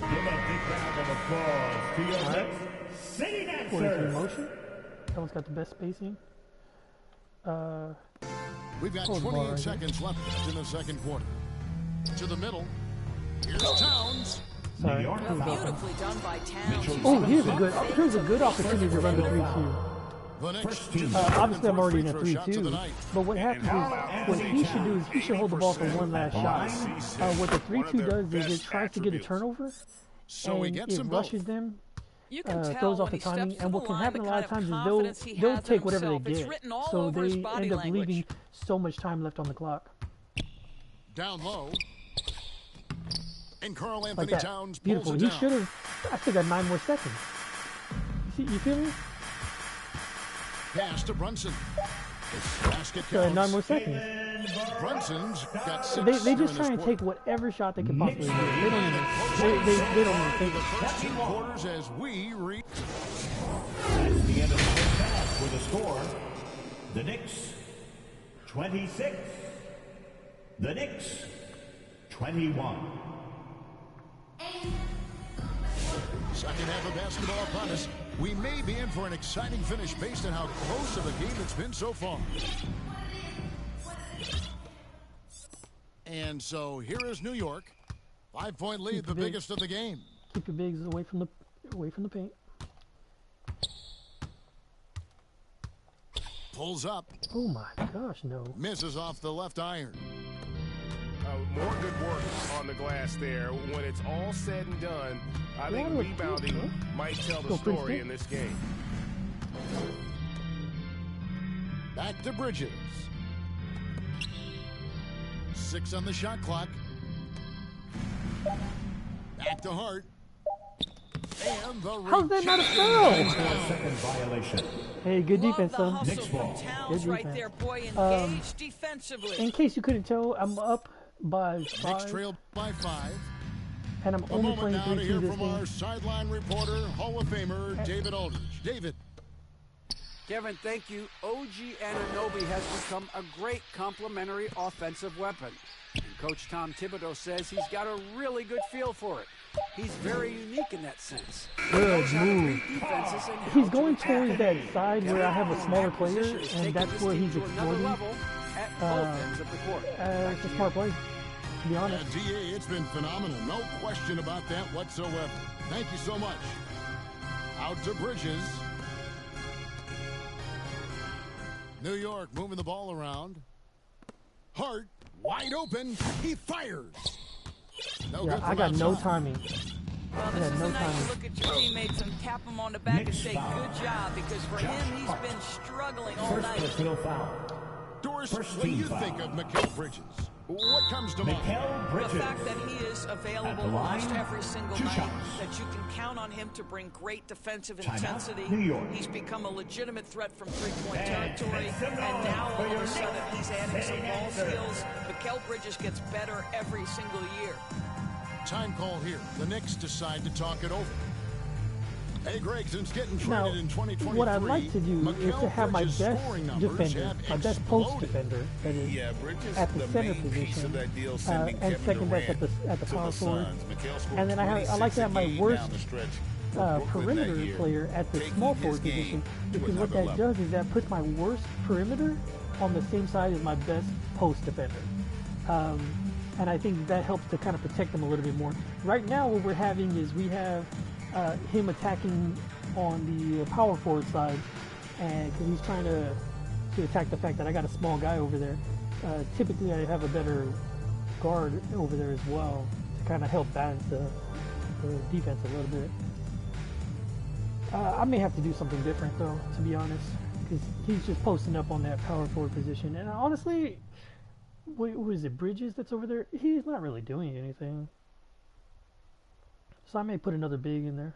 Give a big round of applause to your next sitting 43 answer. motion. That one's got the best spacing. We've got Hold the ball 28 right seconds left in the second quarter. To the middle. Here's Towns. Sorry. New York. Beautifully done by Towns. Oh, here's a good opportunity to run the 3-2. The Knicks First team. just Obviously, I'm already in a free throw shot to the 3-2. night. But what happens is, what he should do is he should hold the ball for one last shot. What the 3-2 does is it tries to get a turnover, So he and gets it them both. rushes them, You can tell throws off when the he timing, steps to and the what can line, happen the a lot of kind times is confidence he they'll has in take whatever they himself. It's get. written all So over his they body end up language. leaving so much time left on the clock. Down low. And Karl Like Anthony that. Towns pulls Beautiful. it He down. should have, I still got 9 more seconds. You feel me? Pass to Brunson. Basket So counts. 9 more seconds. Brunson's got 6. They here just in try this and quarter. take whatever shot they can possibly do. They don't even think. The first 2 quarters as we reach. That's the end of the first half with a score. The Knicks 26. The Knicks 21. Second half of basketball upon us. We may be in for an exciting finish based on how close of a game it's been so far. And so here is New York. 5-point lead, the biggest of the game. Keep your bigs away from the paint. Pulls up. Oh my gosh, no. Misses off the left iron. More good work on the glass there. When it's all said and done, I think rebounding might tell the story in this game. Back to Bridges. 6 on the shot clock. Back to Hart. And the How's that not a foul? Second violation. Hey, good defense, the son. hustle from Towns Good right defense. there, boy, engaged defensively. In case you couldn't tell, I'm up by Knicks 5, trail by 5. and I'm A only moment playing now to 3-2 hear this from game. our sideline reporter, Hall of Famer David Aldridge. David. Kevin, thank you. OG Anunoby has become a great complementary offensive weapon. And Coach Tom Thibodeau says he's got a really good feel for it. He's very unique in that sense. Good move. Defenses and how He's to going attack. towards that side where I have a smaller player, Acquisition is and taking that's this where team he's to another exploiting. level at both ends of the court. It's a smart play, to be honest. DA, it's been phenomenal. No question about that whatsoever. Thank you so much. Out to Bridges. New York moving the ball around. Hart, wide open. He fires. No Yeah, good I from got no outside. timing. Well, this Yeah, is no the night time. you look at your teammates and tap them on the back and say, good job, because for him, he's been struggling all First night. personal foul. Doris, First when team you foul. think of Mikal Bridges, what comes to mind? Mikal The Bridges. fact that he is At available the line, almost every single 2 night, shots. that you can count on him to bring great defensive Timeout, intensity. New York. He's become a legitimate threat from three-point And territory, make some and noise now for all of your a sudden next he's adding some ball answer. skills. Mikal Bridges gets better every single year. Time call here. The Knicks decide to talk it over. Hey, Gregson's getting Now, traded in 2023. what I'd like to do is Mikal to have my Bridges' best scoring numbers defender, have my best post exploded. defender, that is, Yeah, Bridges, at the the center main piece position, of that deal, sending and Kevin second best Durant at the to power the forward. Suns. Mikal scored And then I like to have my 26 a worst game down the stretch for Brooklyn perimeter that year, player at the taking small his forward game position, to because what another that level. does is that puts my worst perimeter on the same side as my best post defender. And I think that helps to kind of protect them a little bit more. Right now what we're having is we have him attacking on the power forward side, and because he's trying to attack the fact that I got a small guy over there. Typically I have a better guard over there as well to kind of help balance the defense a little bit. I may have to do something different though, to be honest, because he's just posting up on that power forward position. And honestly, who is it, Bridges that's over there? He's not really doing anything. So I may put another big in there.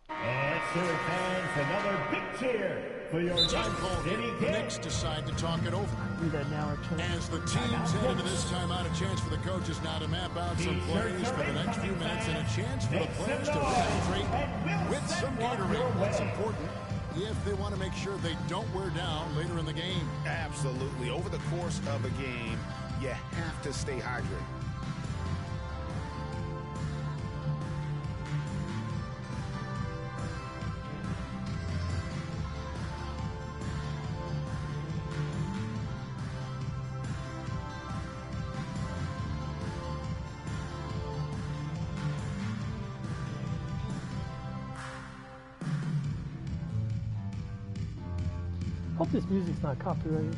And Sirius fans, another big cheer for your Time call here. City The Kings. Knicks decide to talk it over. Do that now, actually. As the teams head into this timeout, a chance for the coaches now to map out some plays for the next few minutes and a chance for the players to concentrate with some Gatorade. That's important if they want to make sure they don't wear down later in the game. Absolutely. Over the course of a game, you have to stay hydrated. Hope this music's not copyrighted.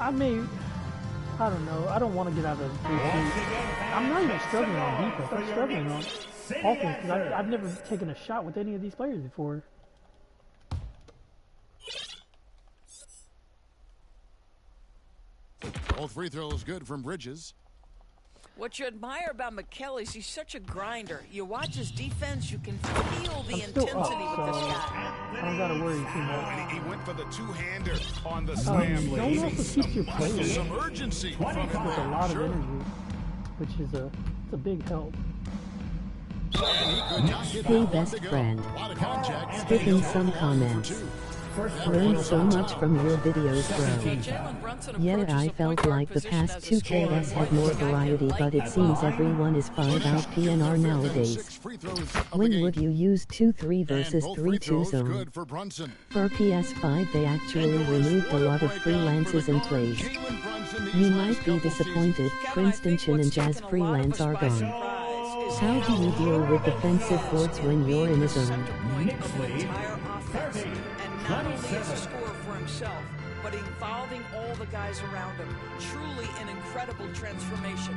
I don't know. I don't want to get out of the 3-2. I'm not even struggling on defense. I'm struggling on offense because I've never taken a shot with any of these players before. Both free throws good from Bridges. What you admire about McKell is he's such a grinder. You watch his defense, you can feel the intensity with this guy. I don't gotta worry too much. And he went for the two-hander on the slam. Zone also keeps your players Some urgency from him with a there. lot of energy, which is it's a big help. Hey best friend. Skipping some comments. Learned so much from your videos, bro. Yeah, I felt like the past 2KS had more variety, but it seems everyone is 5 out PNR nowadays. When would you use 2-3 versus 3-2 zone? For PS5 they actually removed a lot of freelances and plays. You might be disappointed, Princeton Chin and Jazz freelance are gone. How do you deal with defensive boards when you're in a zone? Not only as a scorer for himself, but involving all the guys around him. Truly an incredible transformation.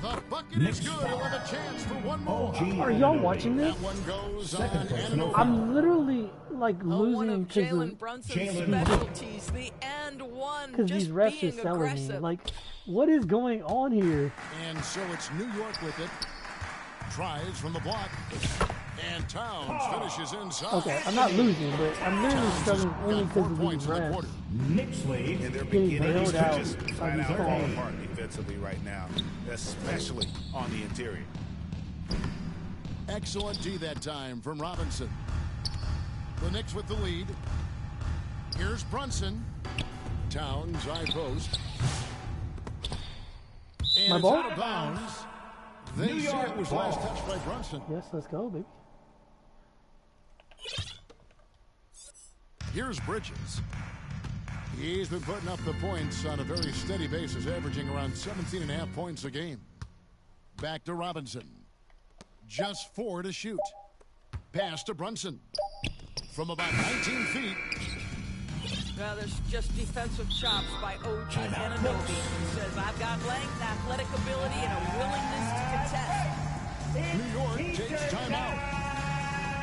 The bucket is good. He'll have a chance for one more. Are y'all watching this? That one goes on and over. I'm literally like One losing of Jalen Brunson's specialties, the and one, because these just refs being are selling aggressive. me. Like, what is going on here? And so it's New York with it. Tries from the block. And Towns finishes inside. Okay, I'm not losing, but I'm literally struggling only because of these refs. Knicks lead, And they're Getting beginning bailed to out just by flat these out fall calls. apart defensively right now, especially on the interior. Excellent D that time from Robinson. The Knicks with the lead. Here's Brunson. Towns, high post. And My it's ball? out of bounds. They say it was last touched by Brunson. Yes, let's go, baby. Here's Bridges. He's been putting up the points on a very steady basis, averaging around 17.5 points a game. Back to Robinson. Just 4 to shoot. Pass to Brunson. From about 19 feet. Now there's just defensive chops by OG Anunoby. He says, I've got length, athletic ability, and a willingness to contest. New York takes timeout.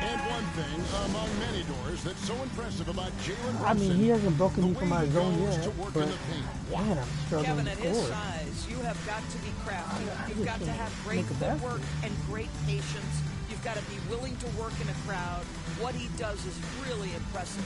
And one thing among many doors that's so impressive about Jalen Brunson. I mean, he hasn't broken me the from way my he zone goes yet, to work but in the paint. man, I'm struggling Kevin, to at his score. size, you have got to be crafty. You've got to have great Make a basket. footwork and great patience. You've got to be willing to work in a crowd. What he does is really impressive.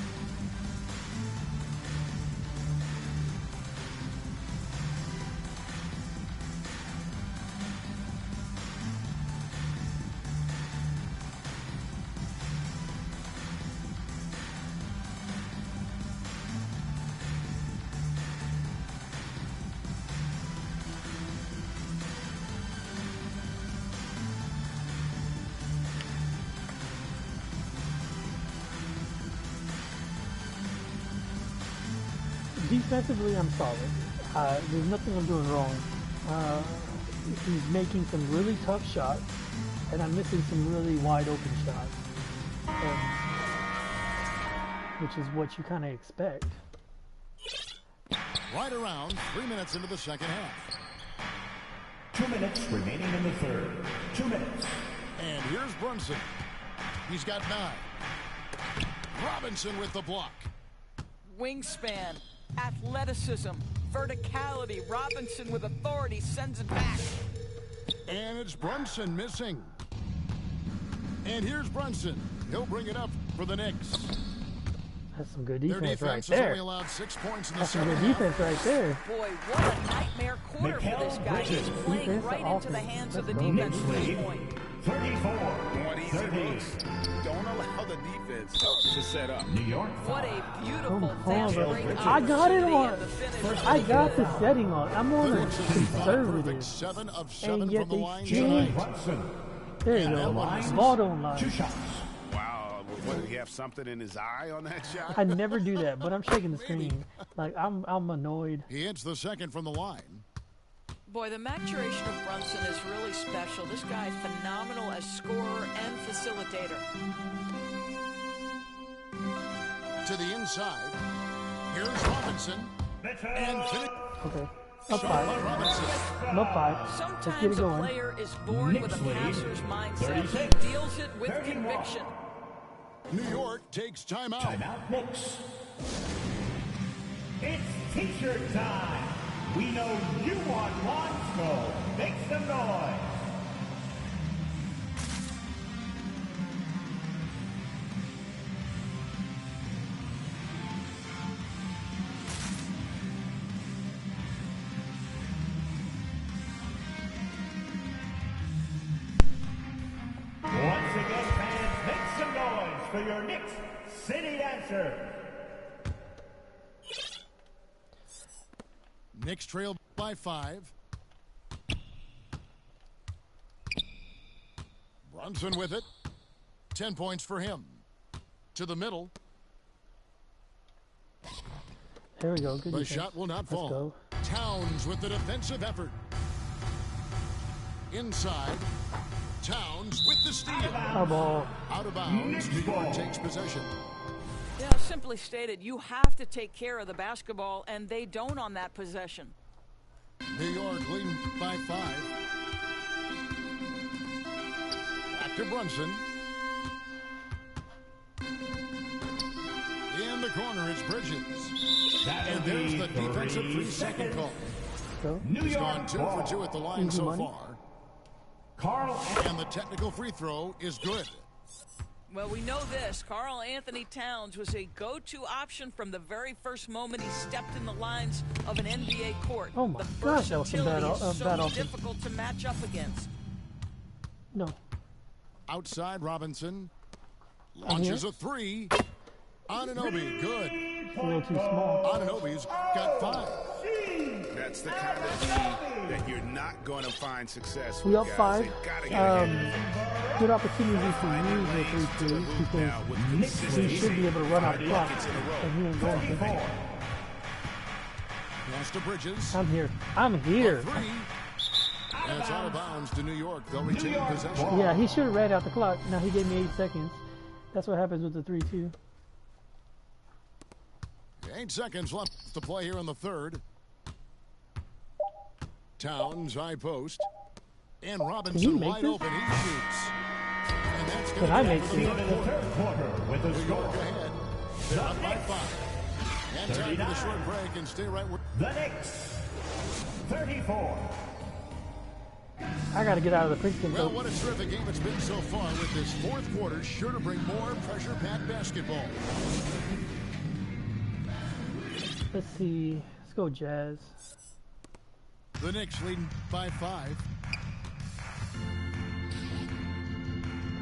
Defensively, I'm solid. There's nothing I'm doing wrong. He's making some really tough shots, and I'm missing some really wide open shots, which is what you kind of expect. Right around 3 minutes into the second half. 2 minutes remaining in the third. 2 minutes. And here's Brunson. He's got 9. Robinson with the block. Wingspan, athleticism, verticality. Robinson with authority sends it back. And it's Brunson missing. And here's Brunson. He'll bring it up for the Knicks. That's some good Their defense right defense has only there. allowed 6 points in the That's some second good half. defense right there. Boy, what a nightmare quarter for this guy. He's playing Defense to right into the offense. hands of the Let's go. defense at this point. 34. On easy 30. looks, don't allow the defense to set up. New York. What a beautiful Come on, fast bro. break I got it opportunity on. and the finish. I got the setting on. I'm on The a Knicks have been conservative. perfect 7 of 7 And yet from the they line still- tonight. Brunson. There you go. Ball don't lie. 2 shots. Wow, what, did he have something in his eye on that shot? I never do that, but I'm shaking the screen. Like I'm annoyed. He hits the second from the line. Boy, the maturation of Brunson is really special. This guy phenomenal as scorer and facilitator. To the inside. Here's Robinson. And finish. Okay. Up 5. I'm up 5. Let's get it Sometimes a going. player is born with a passer's mindset. He deals it with conviction. New York takes timeout. Timeout Knicks. It's T-shirt time. We know you want lawn snow. Make some noise. Once again, fans, make some noise for your Knicks City Dancer. Knicks trailed by 5. Brunson with it. 10 points for him. To the middle. There we go. Good The defense. shot will not Let's fall. go. Towns with the defensive effort. Inside. Towns with the steal. Our ball. Out of bounds. New York takes possession. Yeah, simply stated, you have to take care of the basketball, and they don't on that possession. New York leading by 5. Back to Brunson. In the corner is Bridges. And there's the defensive 3-second call. Go. He's gone 2 for 2 at the line Easy so money. far. And the technical free throw is good. Well, we know this. Karl Anthony Towns was a go-to option from the very first moment he stepped in the lines of an NBA court. Oh my the gosh, that was some bad, versatility is bad so offense. difficult to match up against. No. Outside Robinson. Launches a 3. Anunoby, good. It's a little too small. Anunoby's got 5. That's the kind of key that you're not going to find success with, We up guys. 5. They gotta get Good opportunity to use the 3-2 because he should be able to run out the clock, and he ain't going to. Pass to Bridges. I'm here. I'm here. 3. And it's out of bounds to New York. They'll retain possession. Yeah, he should have ran out the clock. Now he gave me 8 seconds. That's what happens with the 3-2. 8 seconds left to play here in the third. Towns, high post. And Robinson make wide this? open. He shoots. And that's Can going I to make be this? for the Third quarter with the New York score. ahead. They're up by 5. And time for the short break and stay right where. The Knicks, 34. I got to get out of the Princeton Well, coach. what a terrific game it's been so far with this fourth quarter. Sure to bring more pressure-packed basketball. Let's see. Let's go Jazz. The Knicks leading by 5.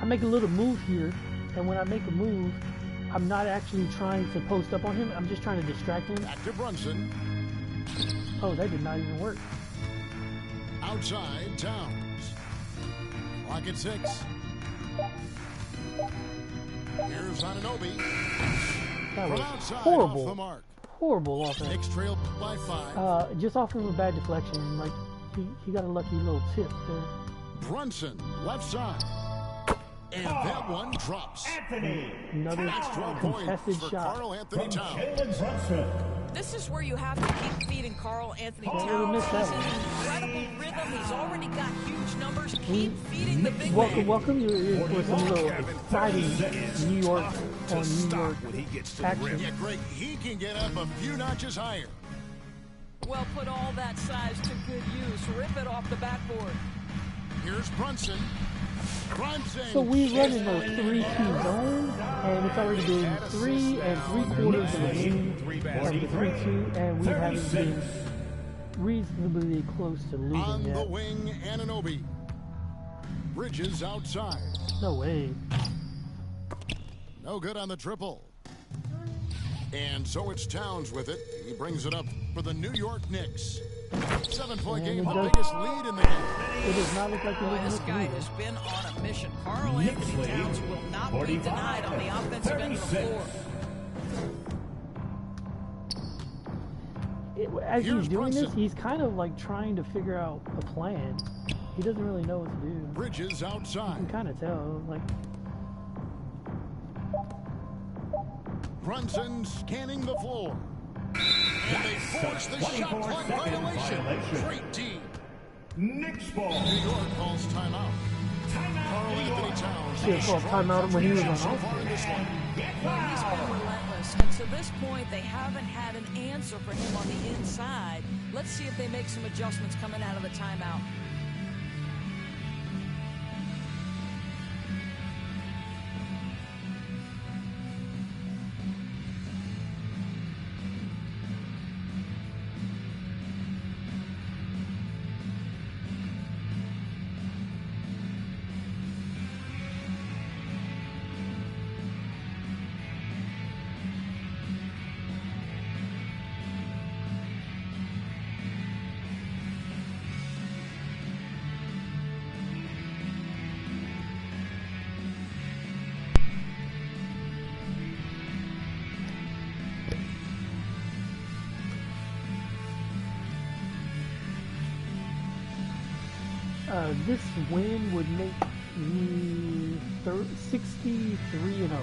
I make a little move here, and when I make a move, I'm not actually trying to post up on him. I'm just trying to distract him. Back to Brunson. Oh, that did not even work. Outside, Towns. Clock at 6. Here's Anunoby. That From was outside, off the horrible. mark. Horrible offense. Knicks trail by 5. Just off of a bad deflection. Like, he got a lucky little tip there. Brunson, left side. And that one drops. Anthony. Another That's 12 contested points for shot. Karl Anthony From Towns. Jalen Brunson. This is where you have to keep feeding Karl Anthony Can't Towns. really miss He's that in one. incredible rhythm. He's already got huge numbers. Keep feeding the big man. Welcome. You're in for some little exciting New York to on New stop York when he gets to the action. rim. Yeah, Greg, he can get up a few notches higher. Well, put all that size to good use. Rip it off the backboard. Here's Brunson. Brunson. So we run in those 3-2 zones, and it's already been 3 3/4 of the game of the 3-2, and we haven't been reasonably close to On losing the yet. wing, Anunoby. Bridges outside. No way. No good on the triple. And so it's Towns with it. He brings it up for the New York Knicks. 7-point And game, it the does- biggest lead in the game. It does not look like we're Boy, losing this this guy lead. has been on a mission. Karl Anthony Towns will not be denied on the offensive end of the floor. As Here's he's doing this, Brunson. he's kind of like trying to figure out a plan. He doesn't really know what to do. Bridges You can outside. kind of tell. Like, Brunson scanning the floor. And they force the shot clock violation. Great D. Knicks ball. New York calls timeout. Karl Anthony Towns Should have called timeout when he was on so far in this one. Well, he's been relentless, and to this point, they haven't had an answer for him on the inside. Let's see if they make some adjustments coming out of the timeout. This win would make me 63-0. 63-0.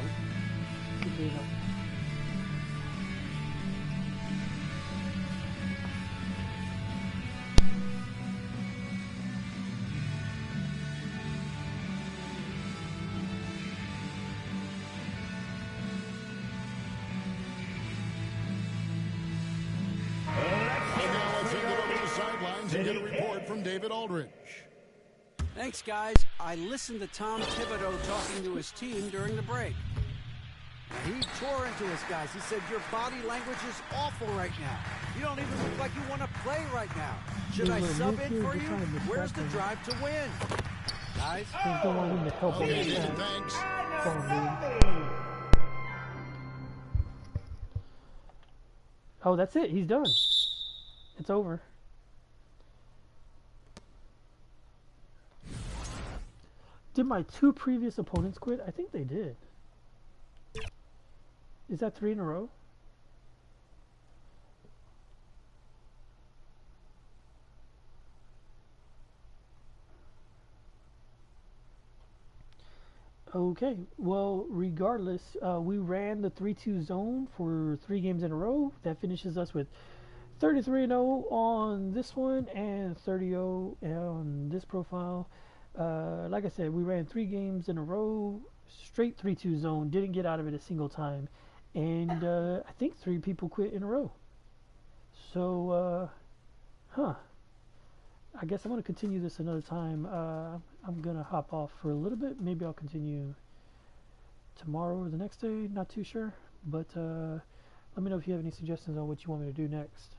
To get a report from David Aldridge. Thanks, guys. I listened to Tom Thibodeau talking to his team during the break. He tore into us, guys. He said, your body language is awful right now. You don't even look like you want to play right now. Should I sub in for you? Where's the drive to win? Guys? I don't want him to help him. Thanks. Oh, that's it. He's done. It's over. Did my two previous opponents quit? I think they did. Is that 3 in a row? Okay, well, regardless, we ran the 3-2 zone for 3 games in a row. That finishes us with 33-0 on this one and 30-0 on this profile. Like I said, we ran 3 games in a row, straight 3-2 zone, didn't get out of it a single time, and I think 3 people quit in a row. So, I guess I'm going to continue this another time. I'm going to hop off for a little bit. Maybe I'll continue tomorrow or the next day, not too sure. But let me know if you have any suggestions on what you want me to do next.